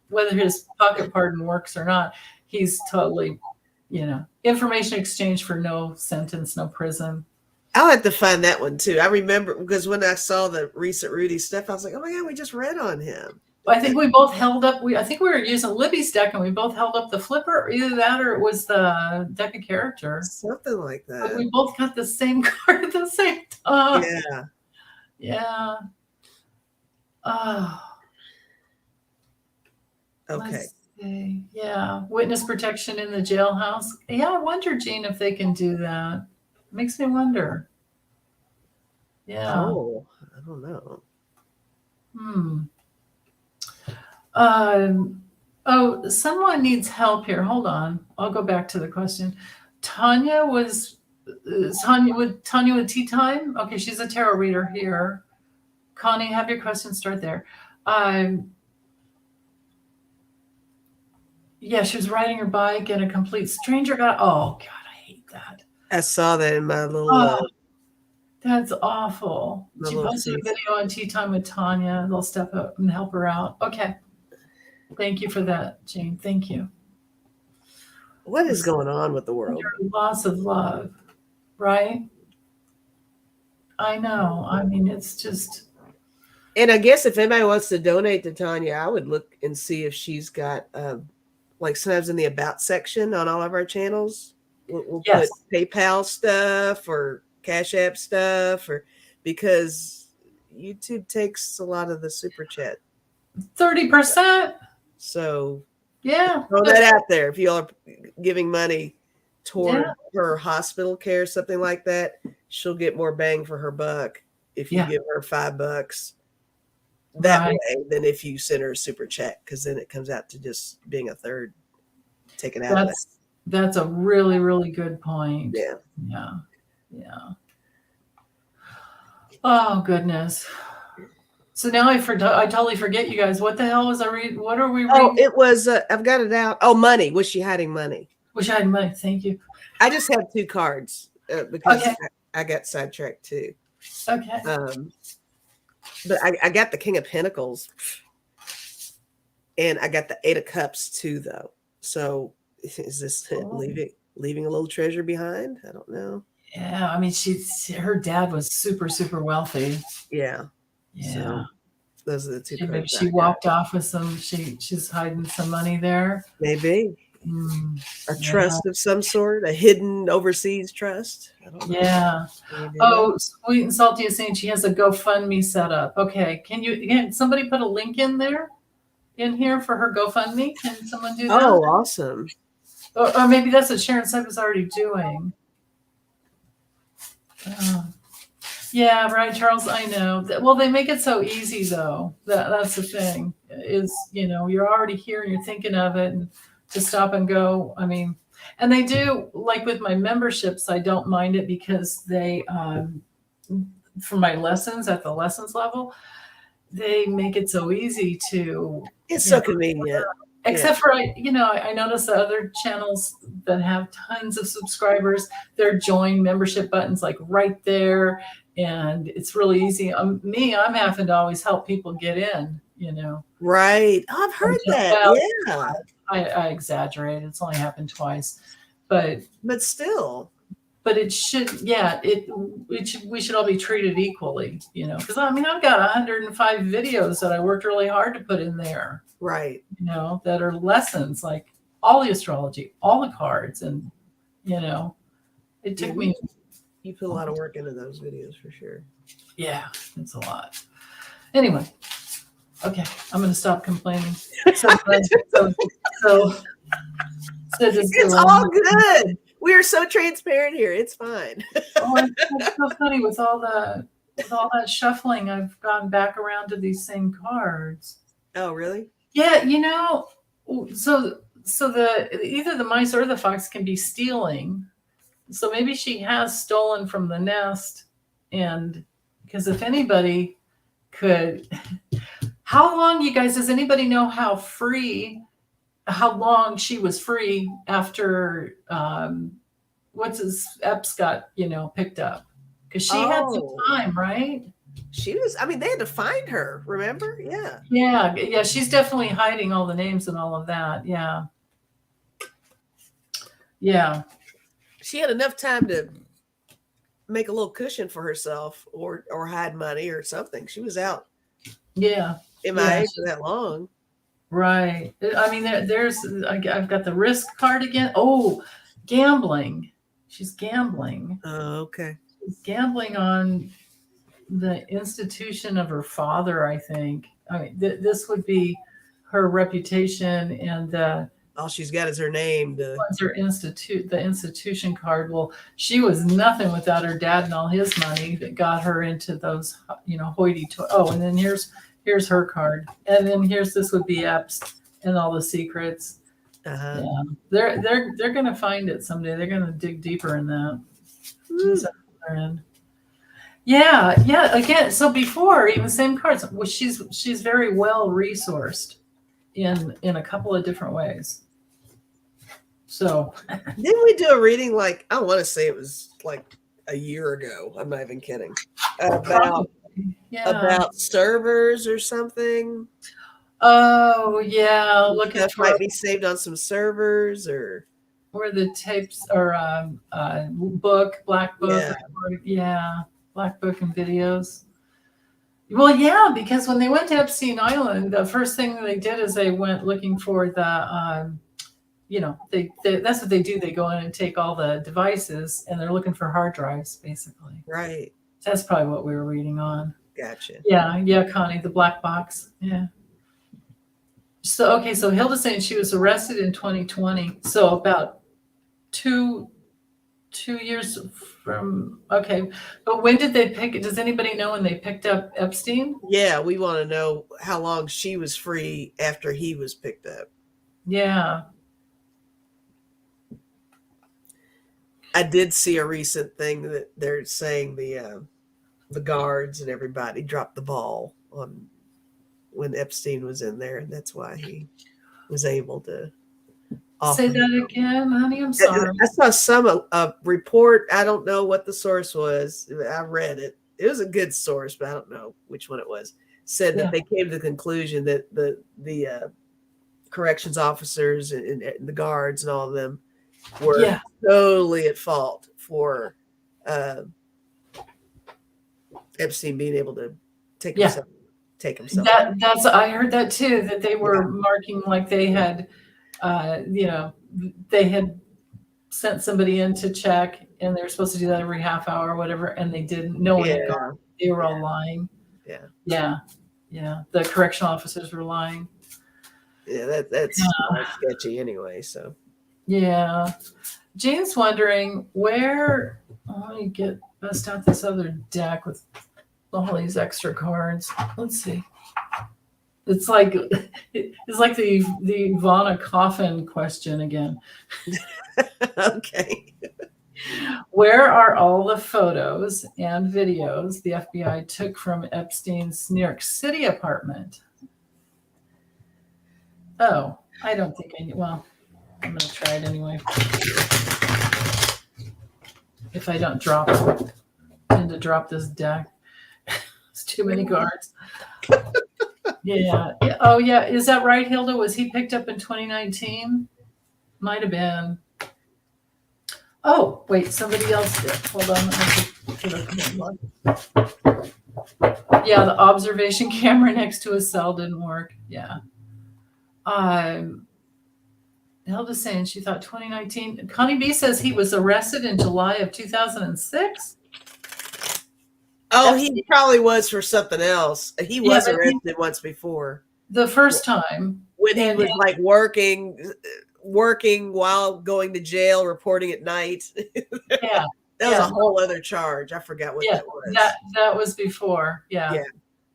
whether his pocket pardon works or not, he's totally information exchange for no sentence, no prison. I'll have to find that one too. I remember because when I saw the recent Rudy stuff, I was like, oh my God, we just read on him. I think we both held up. I think we were using Libby's deck, and we both held up the flipper. Either that, or it was the deck of character. Something like that. But we both got the same card at the same time. Yeah. Yeah. Oh. Okay. Let's see. Yeah. Witness protection in the jailhouse. Yeah, I wonder, Jean, if they can do that. Makes me wonder. Yeah. Oh, I don't know. Someone needs help here. Hold on. I'll go back to the question. Tanya with tea time. Okay, she's a tarot reader here. Connie, have your question start there. Yeah, she was riding her bike and a complete stranger got. Oh God, I hate that. I saw that in my little. That's awful. She posted a video on Tea Time with Tanya. They'll step up and help her out. Okay. Thank you for that, Jane. Thank you. What is going on with the world? Loss of love, right? I know. I mean, it's just. And I guess if anybody wants to donate to Tanya, I would look and see if she's got, like sometimes in the About section on all of our channels, we'll put PayPal stuff or Cash App stuff, or because YouTube takes a lot of the super chat. 30%. So yeah, throw that out there. If you are giving money toward her hospital care, something like that, she'll get more bang for her buck if you give her $5 that way than if you send her a super chat, because then it comes out to just being a third taken out of that. That's a really, really good point. Yeah. Oh goodness. So now I totally forget, you guys. What the hell was I reading? What are we reading? Oh, it was, I've got it out. Oh, money. Was she hiding money? Was she hiding money? Thank you. I just have 2 cards because I got sidetracked too. Okay. But I got the King of Pentacles and I got the 8 of Cups too, though. So is this leaving a little treasure behind? I don't know. Yeah. I mean, her dad was super, super wealthy. Yeah. Yeah. So those are the 2 cards. Maybe she walked off with some, she's hiding some money there. Maybe. A trust of some sort, a hidden overseas trust. I don't know. Yeah. Oh, Sweet and Salty is saying she has a GoFundMe set up. Okay. Can somebody put a link in here for her GoFundMe? Can someone do that? Oh, awesome. Or maybe that's what Sharon said was already doing. Yeah, right, Charles. I know. Well, they make it so easy, though. That's the thing. Is you're already here and you're thinking of it, and to stop and go. I mean, and they do, like with my memberships. I don't mind it because they, for my lessons at the lessons level, they make it so easy to. It's so convenient. Except for I noticed the other channels that have tons of subscribers, their join membership buttons like right there, and it's really easy. I'm having to always help people get in. Right. Oh, I've heard that. Yeah. I exaggerate. It's only happened twice, but still. But it should. Yeah. We should all be treated equally. Because I mean I've got 105 videos that I worked really hard to put in there. Right. That are lessons, like all the astrology, all the cards, and it took me. You put a lot of work into those videos for sure. Yeah, it's a lot. Anyway, okay, I'm going to stop complaining. It's all good. We are so transparent here. It's fine. It's so funny with all that shuffling. I've gone back around to these same cards. Oh, really? Yeah, so either the mice or the fox can be stealing. So maybe she has stolen from the nest, and because if anybody could, how long, you guys, does anybody know how long she was free after Epps got picked up? Because she had some time, right? She was, they had to find her, remember? Yeah. Yeah. She's definitely hiding all the names and all of that. Yeah. Yeah. She had enough time to make a little cushion for herself or hide money or something. She was out Yeah. Yeah. MIA for that long. Right. I mean, I've got the risk card again. Oh, gambling. She's gambling. Oh, okay. She's gambling on the institution of her father, I think. I mean, this would be her reputation and All she's got is her name. the institution card. Well, she was nothing without her dad and all his money that got her into those, hoity-toity. Oh, and then here's her card, and then this would be Epps and all the secrets. Uh-huh. Yeah, they're gonna find it someday. They're gonna dig deeper in that. Yeah. Again, so before even same cards. Well, she's very well resourced in a couple of different ways. So didn't we do a reading like I want to say it was like a year ago? I'm not even kidding. About servers or something. Oh yeah, looking stuff might be saved on some servers or the tapes or black book. Yeah. Black book and videos. Well, yeah, because when they went to Epstein Island, the first thing they did is they went looking for the they that's what they do. They go in and take all the devices and they're looking for hard drives, basically. Right. That's probably what we were reading on. Gotcha. Yeah, Connie, the black box. Yeah. So Hilda's saying she was arrested in 2020. So about two years from but when did they pick it? Does anybody know when they picked up Epstein? Yeah, we want to know how long she was free after he was picked up. Yeah. I did see a recent thing that they're saying the guards and everybody dropped the ball on when Epstein was in there, and that's why he was able to say that again, honey. I'm sorry. I saw some report. I don't know what the source was. I read it. It was a good source, but I don't know which one it was. Said that they came to the conclusion that the corrections officers and the guards and all of them were totally at fault for Epstein being able to take himself. I heard that too. That they were marking like they had. They had sent somebody in to check and they were supposed to do that every half hour or whatever. And they didn't. No one had gone. They were all lying. Yeah. The correctional officers were lying. Yeah. That's sketchy anyway. So, yeah. Jane's wondering where, let me bust out this other deck with all these extra cards. Let's see. It's like the Ivana Coffin question again. Okay. Where are all the photos and videos the FBI took from Epstein's New York City apartment? Oh, I don't think I need. Well, I'm going to try it anyway. If I don't tend to drop this deck. It's too many cards. Yeah. Oh, yeah. Is that right, Hilda? Was he picked up in 2019? Might have been. Oh, wait. Somebody else did. Hold on. Yeah, the observation camera next to his cell didn't work. Yeah. Hilda's saying she thought 2019. Connie B says he was arrested in July of 2006. Oh, he probably was for something else. He was arrested once before. The first time. When he was like working while going to jail, reporting at night. Yeah. That was a whole other charge. I forgot what that was. That was before. Yeah.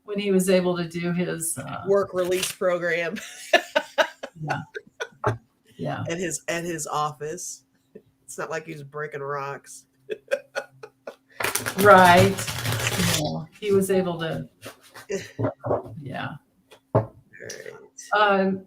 When he was able to do his work release program. Yeah. At his office. It's not like he was breaking rocks. Right. Yeah. He was able to. Yeah. Right.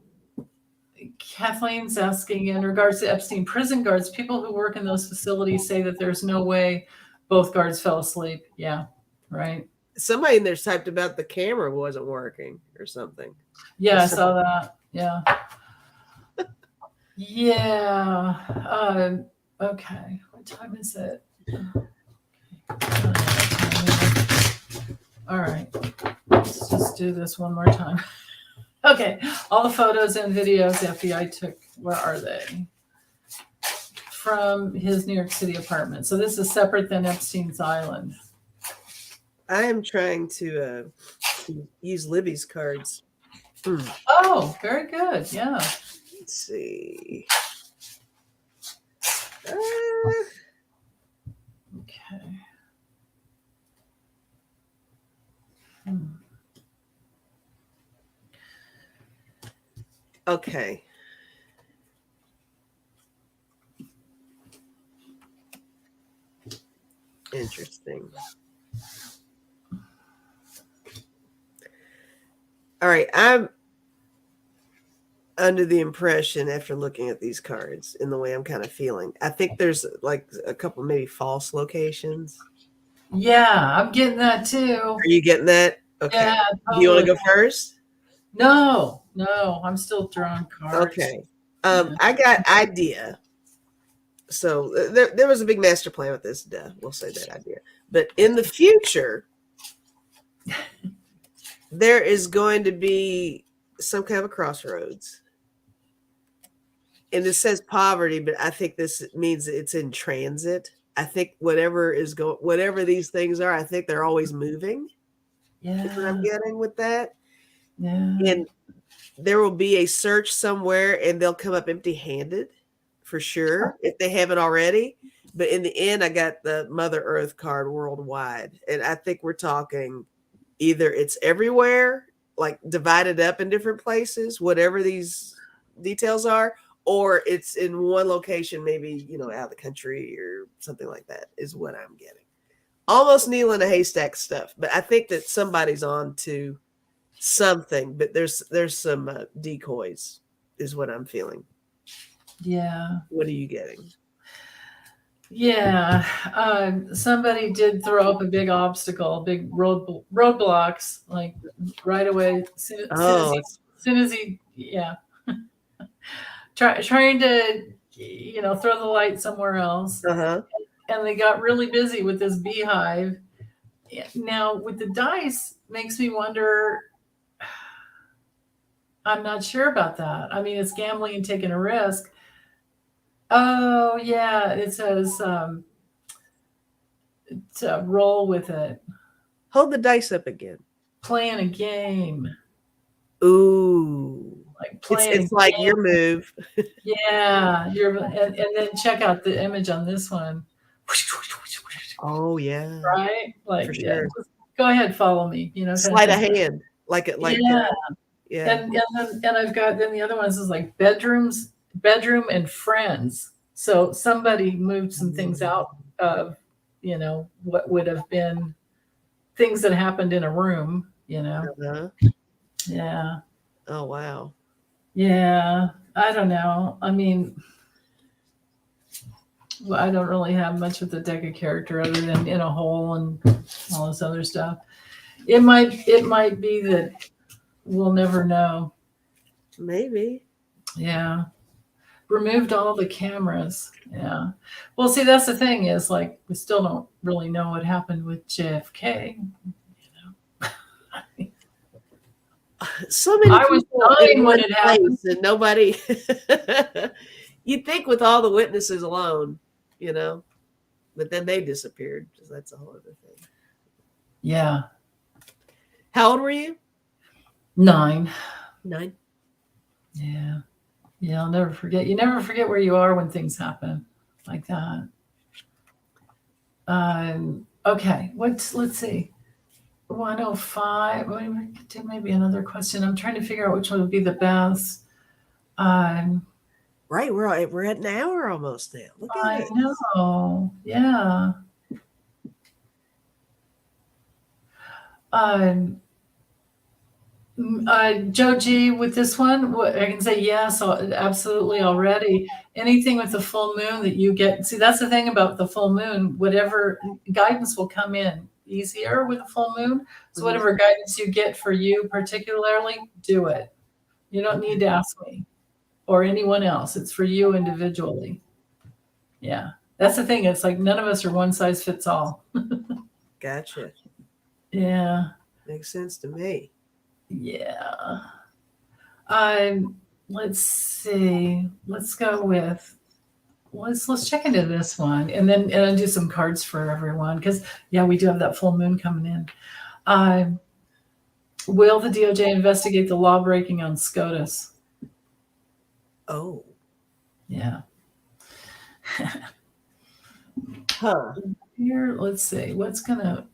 Kathleen's asking, in regards to Epstein prison guards, people who work in those facilities say that there's no way both guards fell asleep. Yeah. Right. Somebody in there typed about the camera wasn't working or something. Yeah, I saw that. Yeah. Yeah. Okay. What time is it? All right. Let's just do this one more time. Okay. All the photos and videos the FBI took, where are they? From his New York City apartment. So this is separate than Epstein's Island. I am trying to use Libby's cards. Oh, very good. Yeah. Let's see. Okay. Hmm. Okay. Interesting. All right. I'm under the impression, after looking at these cards and the way I'm kind of feeling, I think there's like a couple maybe false locations. Yeah, I'm getting that too. Are you getting that? Okay. Yeah, Do you want to totally. go first? No, I'm still drawing cards. Okay. I got idea. So there was a big master plan with this. Duh, we'll say that idea. But in the future, there is going to be some kind of a crossroads. And it says poverty, but I think this means it's in transit. I think whatever these things are, I think they're always moving. Yeah. Is what I'm getting with that. Yeah. And there will be a search somewhere and they'll come up empty-handed for sure if they haven't already. But in the end, I got the Mother Earth card worldwide. And I think we're talking either it's everywhere, like divided up in different places, whatever these details are, or it's in one location, maybe, out of the country or something like that is what I'm getting. Almost needle in a haystack stuff. But I think that somebody's on to something, but there's some decoys is what I'm feeling. Yeah. What are you getting? Yeah. Somebody did throw up a big obstacle, big roadblocks, like right away. Soon as he yeah. Trying to, throw the light somewhere else. Uh-huh. And they got really busy with this beehive. Now, with the dice, makes me wonder. I'm not sure about that. I mean, it's gambling and taking a risk. Oh, yeah. It says to roll with it. Hold the dice up again. Playing a game. Ooh. Like playing it's like your move. Yeah. And then check out the image on this one. Oh, yeah. Right? Like, for yeah, sure. go ahead, follow me. Sleight of hand. Like it, like yeah. Yeah. And I've got, then the other one is like bedroom and friends. So somebody moved some things out of, what would have been things that happened in a room, Uh-huh. Yeah. Oh, wow. Yeah. I don't know. I mean, well, I don't really have much with the deck of character other than in a hole and all this other stuff. It might be that we'll never know. Maybe. Yeah. Removed all the cameras. Yeah. Well, see, that's the thing is like we still don't really know what happened with JFK. So many I was people in 9 when one it happened. place and nobody. You'd think with all the witnesses alone, but then they disappeared. That's a whole other thing. Yeah. How old were you? 9. 9. Yeah. Yeah, I'll never forget. You never forget where you are when things happen like that. Okay. Let's see. 105. We could do maybe another question. I'm trying to figure out which one would be the best. Right, we're at an hour almost now. Look at it. I know. Yeah. Joe G, with this one, I can say yes, absolutely already. Anything with the full moon that you get, see, that's the thing about the full moon, whatever guidance will come in easier with a full moon. So whatever guidance you get for you particularly, do it. You don't need to ask me. or anyone else. It's for you individually. Yeah. That's the thing. It's like none of us are one size fits all. Gotcha. Yeah. Makes sense to me. Yeah. Let's see. Let's go with let's check into this one and then do some cards for everyone because yeah, we do have that full moon coming in. Will the DOJ investigate the law breaking on SCOTUS? Oh. Yeah. Huh. Here, let's see. What's gonna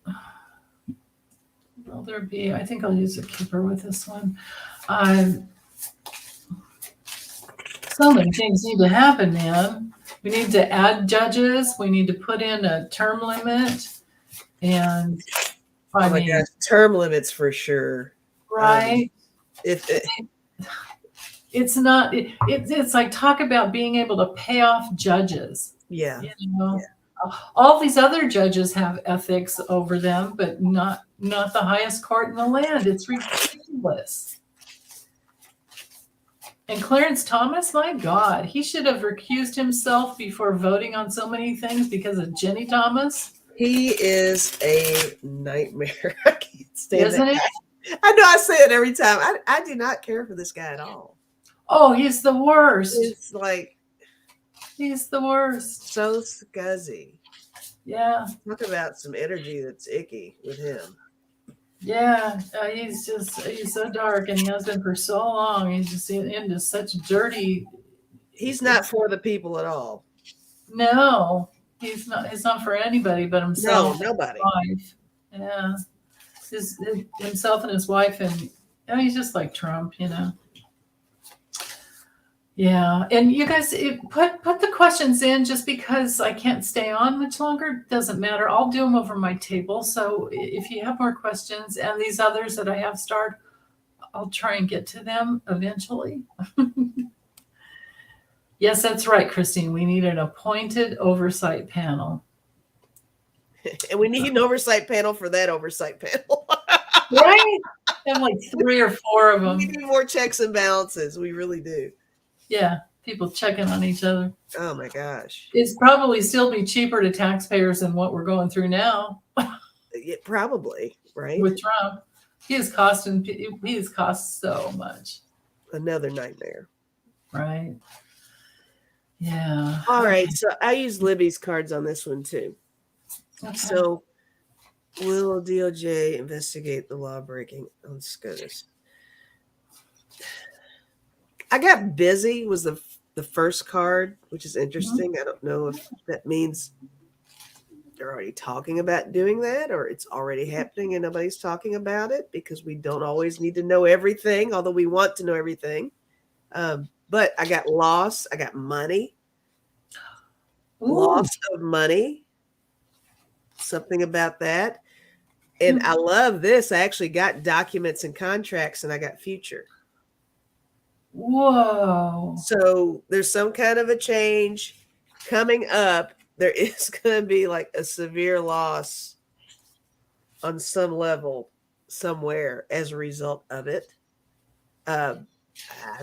will there be? I think I'll use a keeper with this one. So many things need to happen, man. We need to add judges. We need to put in a term limit. And I Oh my mean, gosh, term limits for sure. right? It's not. It's like talk about being able to pay off judges. yeah. You know, Yeah. all these other judges have ethics over them, but not the highest court in the land. It's ridiculous. And Clarence Thomas, my God, he should have recused himself before voting on so many things because of Jenny Thomas. He is a nightmare. I can't stand Isn't that it? guy. I know I say it every time. I do not care for this guy at all. Oh, he's the worst. It's like He's the worst. so scuzzy. Yeah. Talk about some energy that's icky with him. Yeah, he's so dark, and he has been for so long. He's just into such dirty. He's not for the people at all. No, he's not. It's not for anybody but himself. No, nobody. And his wife. Yeah, himself and his wife, and he's just like Trump, you know. Yeah, and you guys put the questions in. Just because I can't stay on much longer doesn't matter. I'll do them over my table. So if you have more questions and these others that I have starred, I'll try and get to them eventually. Yes, that's right, Christine. We need an appointed oversight panel. And we need an oversight panel for that oversight panel. Right? I have like 3 or 4 of them. We need more checks and balances. We really do. Yeah, people checking on each other. Oh my gosh. It's probably still be cheaper to taxpayers than what we're going through now. Yeah, probably, right? With Trump. He has cost so much. Another nightmare. Right. Yeah. All right. So I use Libby's cards on this one too. Okay. So will DOJ investigate the law breaking on SCOTUS? I got busy was the first card, which is interesting. I don't know if that means they're already talking about doing that or it's already happening and nobody's talking about it because we don't always need to know everything, although we want to know everything. But I got loss. I got money. Ooh. Loss of money. Something about that. And I love this. I actually got documents and contracts and I got future. Whoa. So there's some kind of a change coming up. There is going to be like a severe loss on some level somewhere as a result of it. I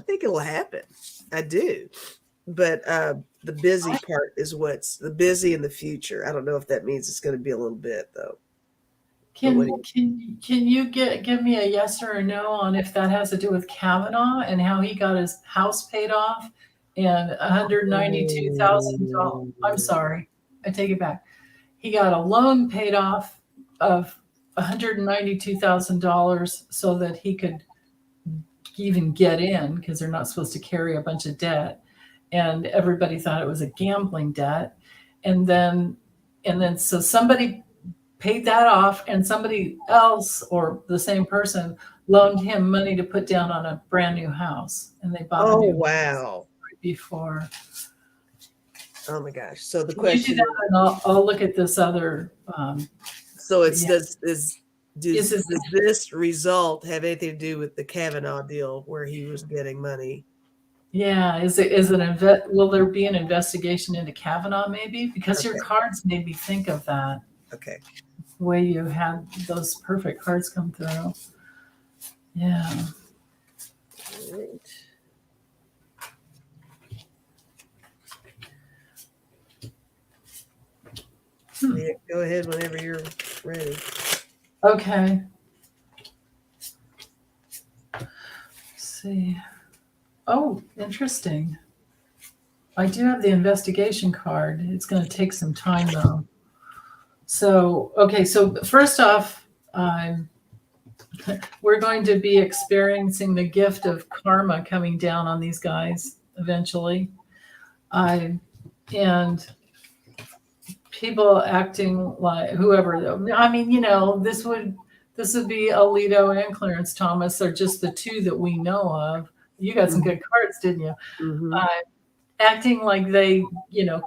think it'll happen. I do. But the busy part is what's the busy in the future. I don't know if that means it's going to be a little bit though. Can you give me a yes or a no on if that has to do with Kavanaugh and how he got his house paid off and $192,000? I'm sorry, I take it back. He got a loan paid off of $192,000 so that he could even get in because they're not supposed to carry a bunch of debt, and everybody thought it was a gambling debt, and then so somebody paid that off and somebody else or the same person loaned him money to put down on a brand new house and they bought a new house right before. Oh my gosh. So the question you do that and I'll look at this other so it's does this result have anything to do with the Kavanaugh deal where he was getting money? Yeah, will there be an investigation into Kavanaugh maybe? Because your cards made me think of that. Okay. The way you had those perfect cards come through. Yeah. All right. Okay. Let's see. Oh, interesting. I do have the investigation card. It's going to take some time though. So, okay. So first off, we're going to be experiencing the gift of karma coming down on these guys eventually. And people acting like whoever. I mean, this would be Alito and Clarence Thomas are just the two that we know of. You got some good cards, didn't you? Mm-hmm. Acting like they,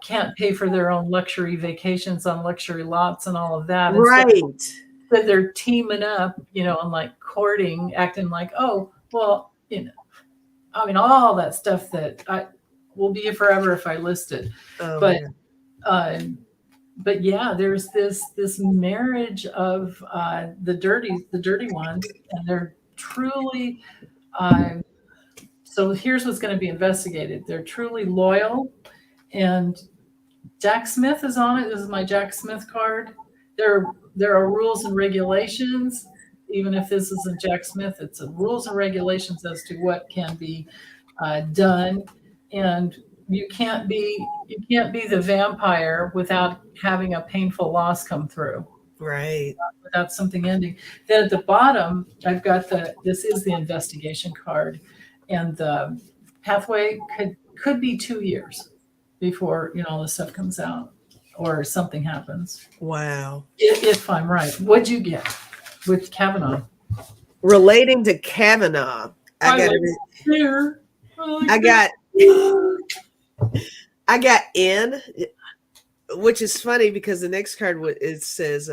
can't pay for their own luxury vacations on luxury lots and all of that. Right. Instead they're teaming up, and like courting, acting like, oh, well, I mean, all that stuff that I will be forever if I listed. Oh, but but yeah, there's this marriage of the dirty ones, and they're truly. So here's what's going to be investigated. They're truly loyal, and Jack Smith is on it. This is my Jack Smith card. There are rules and regulations. Even if this isn't Jack Smith, it's rules and regulations as to what can be done, and you can't be the vampire without having a painful loss come through. Right. Without something ending. Then at the bottom, I've got this is the investigation card, and the pathway could be 2 years before all this stuff comes out or something happens. Wow. If I'm right. What'd you get with Kavanaugh? Relating to Kavanaugh, I got N, which is funny because the next card it says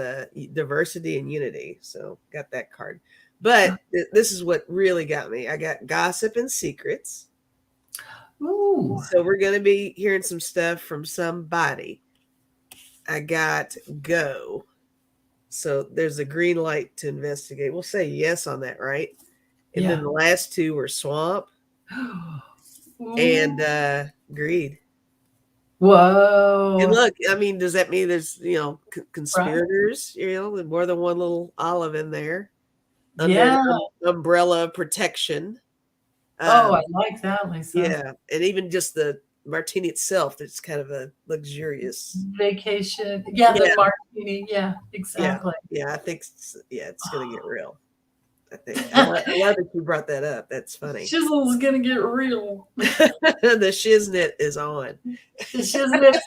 diversity and unity. So got that card. But this is what really got me. I got gossip and secrets. Ooh. So we're going to be hearing some stuff from somebody. I got go. So there's a green light to investigate. We'll say yes on that, right? And then the last two were swamp and greed. Whoa. And look, I mean, does that mean there's, conspirators, and more than one little olive in there? Under umbrella of protection. I like that, Lisa. Yeah. And even just the martini itself, it's kind of a luxurious vacation. Yeah, the martini. Yeah, exactly. Yeah, I think it's going to get real. I think I love that you brought that up. That's funny. Shizzle's gonna get real. The shiznit is on. The shiznit.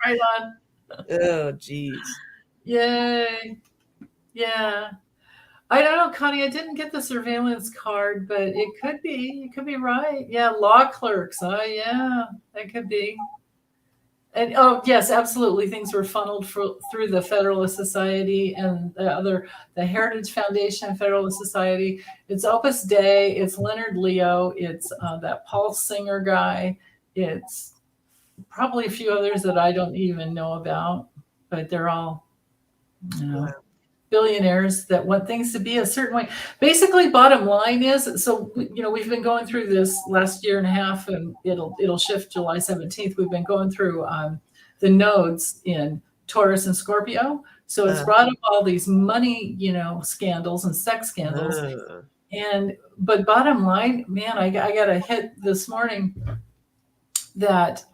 Right on. Oh, geez. Yay. Yeah. I don't know, Connie. I didn't get the surveillance card, but it could be. You could be right. Yeah, law clerks. Oh, yeah, that could be. And yes, absolutely. Things were funneled through the Federalist Society and the Heritage Foundation, Federalist Society. It's Opus Dei. It's Leonard Leo. It's that Paul Singer guy. It's probably a few others that I don't even know about, but they're all, billionaires that want things to be a certain way. Basically, bottom line is, so we've been going through this last year and a half, and it'll shift July 17th. We've been going through the nodes in Taurus and Scorpio. So it's brought up all these money, scandals and sex scandals. But bottom line, man, I got a hit this morning that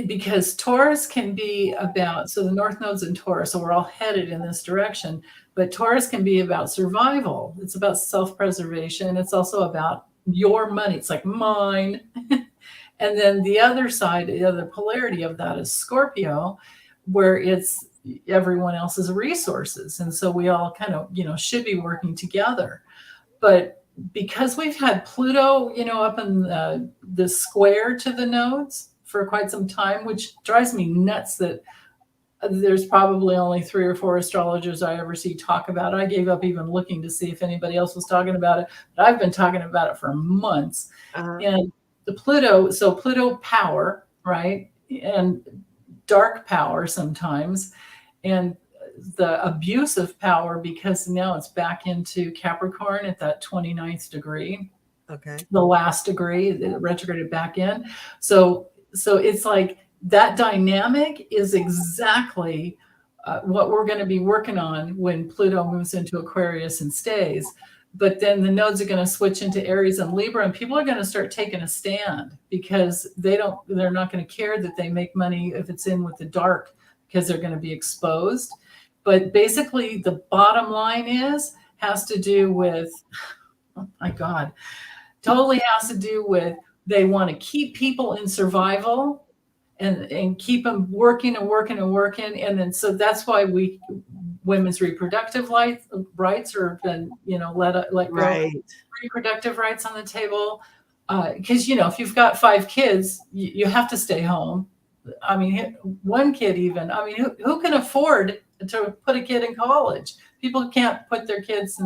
because Taurus can be about, so the North Node's in Taurus, so we're all headed in this direction, but Taurus can be about survival. It's about self-preservation. It's also about your money. It's like mine. And then the other side, the other polarity of that is Scorpio, where it's everyone else's resources. And so we all kind of, should be working together. But because we've had Pluto, up in the square to the nodes for quite some time, which drives me nuts that there's probably only 3 or 4 astrologers I ever see talk about it. I gave up even looking to see if anybody else was talking about it, but I've been talking about it for months. And the Pluto power, right? And dark power sometimes, and the abusive power, because now it's back into Capricorn at that 29th degree. Okay. The last degree, it retrograded back in. So it's like that dynamic is exactly what we're going to be working on when Pluto moves into Aquarius and stays. But then the nodes are going to switch into Aries and Libra, and people are going to start taking a stand because they're not going to care that they make money if it's in with the dark, because they're going to be exposed. But basically the bottom line has to do with, oh my God, totally has to do with, they want to keep people in survival and keep them working and working and working. And then, so that's why women's reproductive rights are been, let go. Right. Reproductive rights on the table. Because, if you've got 5 kids, you have to stay home. I mean, 1 kid even. I mean, who can afford to put a kid in college? People can't put their kids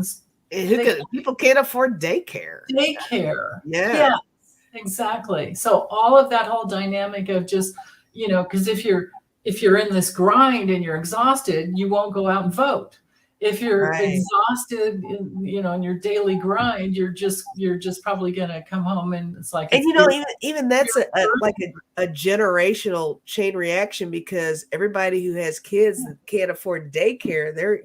in. People can't afford daycare. Yeah. Exactly. So all of that whole dynamic of just, because if you're in this grind and you're exhausted, you won't go out and vote. If you're exhausted, in your daily grind, you're just probably going to come home and it's like, and even that's like a generational chain reaction, because everybody who has kids that can't afford daycare, they're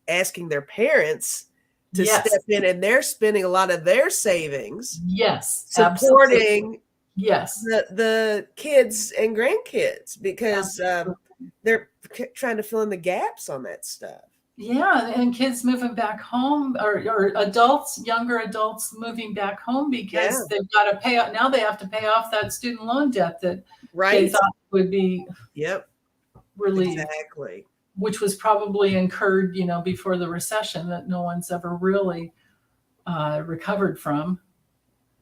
asking their parents to step in, and they're spending a lot of their savings supporting the kids and grandkids, because they're trying to fill in the gaps on that stuff. Yeah, and kids moving back home, or younger adults moving back home because they've got to pay off. Now they have to pay off that student loan debt that they thought would be relieved. Exactly. Which was probably incurred, before the recession, that no one's ever really recovered from.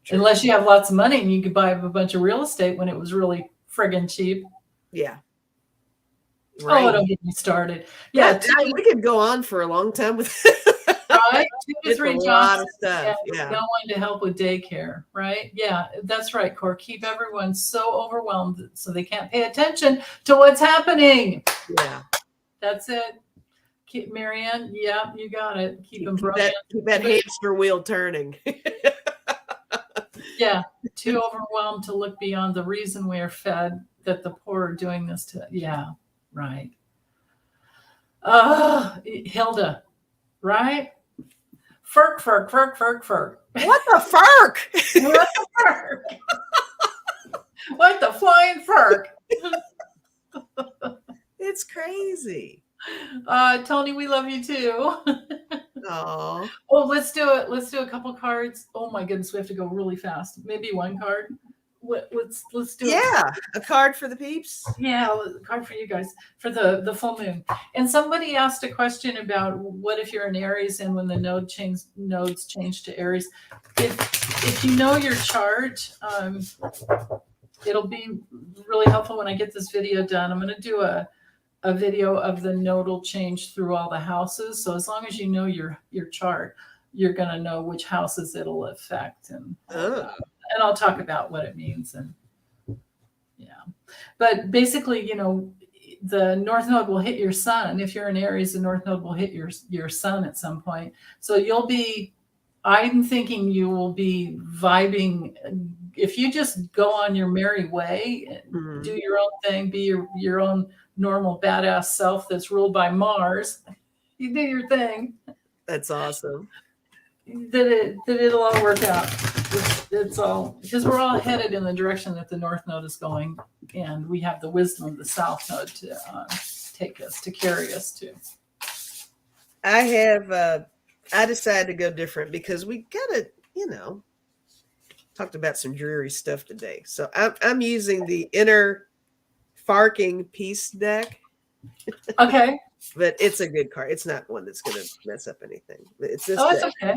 True. Unless you have lots of money and you could buy a bunch of real estate when it was really friggin' cheap. Yeah. Right. Oh, don't get me started. Yeah, we could go on for a long time with right? 2 to 3 jobs. A lot of stuff. No one to help with daycare, right? Yeah, that's right, Cor. Keep everyone so overwhelmed so they can't pay attention to what's happening. Yeah. That's it. Keep Marianne. Yeah, you got it. Keep them keep that hamster wheel turning. Yeah, too overwhelmed to look beyond the reason we are fed, that the poor are doing this to. Yeah, right. Hilda, right? Firk. What the firk? What the firk? What the flying firk? It's crazy. Tony, we love you too. Oh, let's do it. Let's do a couple cards. Oh my goodness, we have to go really fast. Maybe 1 card. Let's do a card for the peeps. Yeah, a card for you guys for the full moon. And somebody asked a question about what if you're in Aries and when the nodes change to Aries. If you know your chart, it'll be really helpful when I get this video done. I'm going to do a video of the nodal change through all the houses. So as long as you know your chart, you're going to know which houses it'll affect, and I'll talk about what it means. And but basically, the North Node will hit your sun. If you're in Aries, the North Node will hit your sun at some point. So I'm thinking you will be vibing. If you just go on your merry way, and do your own thing, be your own normal badass self that's ruled by Mars, you do your thing. That's awesome. That it'll all work out. It's all because we're all headed in the direction that the North Node is going, and we have the wisdom of the South Node to take us, to carry us to. I decided to go different because we gotta, talked about some dreary stuff today. So I'm using the Inner Farking Peace deck. Okay. But it's a good card. It's not one that's going to mess up anything. It's this. It's okay.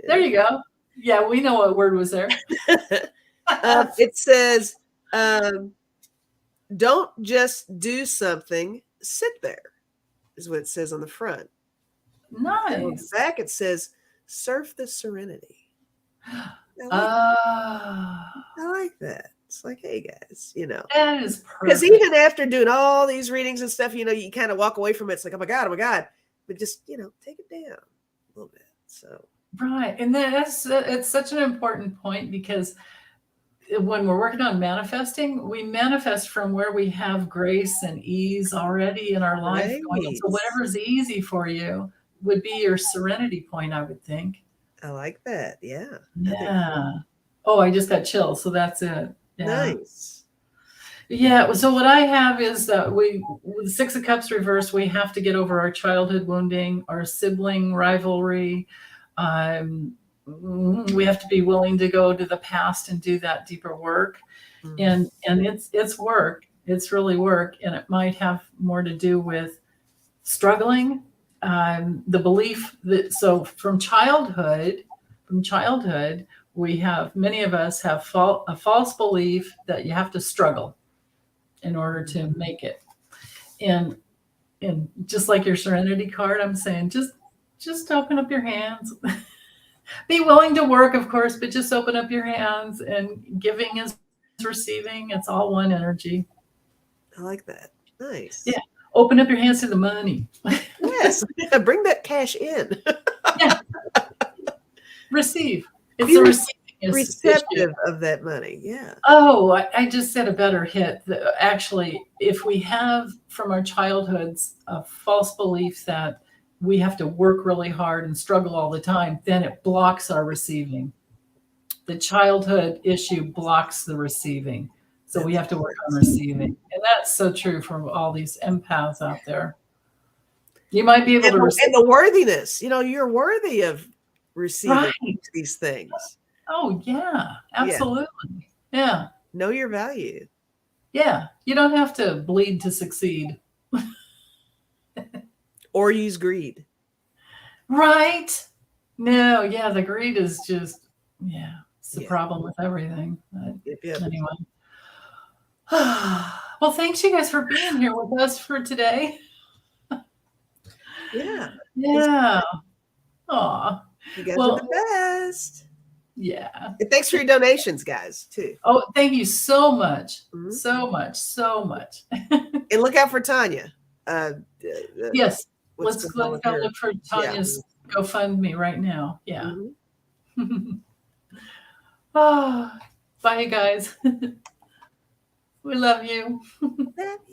There you go. Yeah, we know what word was there. It says, don't just do something, sit there, is what it says on the front. Nice. And on the back, it says, surf the serenity. I like that. It's like, hey guys, that is perfect. Because even after doing all these readings and stuff, you kind of walk away from it. It's like, oh my God, but just take it down a little bit. So right, and it's such an important point, because when we're working on manifesting, we manifest from where we have grace and ease already in our life going on. Right. So whatever's easy for you would be your serenity point, I would think. I like that. Yeah. I think Yeah. Oh, I just got chills. So that's it. Yeah. nice. Yeah. So what I have is that with the Six of Cups reversed, we have to get over our childhood wounding, our sibling rivalry. We have to be willing to go to the past and do that deeper work. Mhm. And it's work. It's really work, and it might have more to do with struggling. The belief that so from childhood, we have many of us have a false belief that you have to struggle in order to make it. And just like your serenity card, I'm saying just open up your hands. Be willing to work, of course, but just open up your hands, and giving is receiving. It's all one energy. I like that. Nice. Yeah. Open up your hands to the money. Yes. Bring that cash in. Yeah. Receive. It's Be a receiving issue. receptive of that money. Yeah. Oh, I just said a better hit. Actually, if we have from our childhoods a false belief that we have to work really hard and struggle all the time, then it blocks our receiving. The childhood issue blocks the receiving. So we have to work on receiving. And that's so true for all these empaths out there. You might be able to receive. And the worthiness, you're worthy of receiving Right. these things. Oh, yeah, absolutely. Yeah. Know your value. Yeah. You don't have to bleed to succeed. Or use greed. Right. No, yeah, the greed is just, it's the Yeah. problem with everything. But Yep. anyway. Well, thanks you guys for being here with us for today. Yeah. Yeah. Aw. You guys Well, are the best. yeah. And thanks for your donations, guys, too. Oh, thank you so much. Mhm. So much. And look out for Tanya. Yes. What's Let's going on go with her? look for Tanya's GoFundMe right now. Yeah. Mhm. Oh, bye, guys. We love you. Love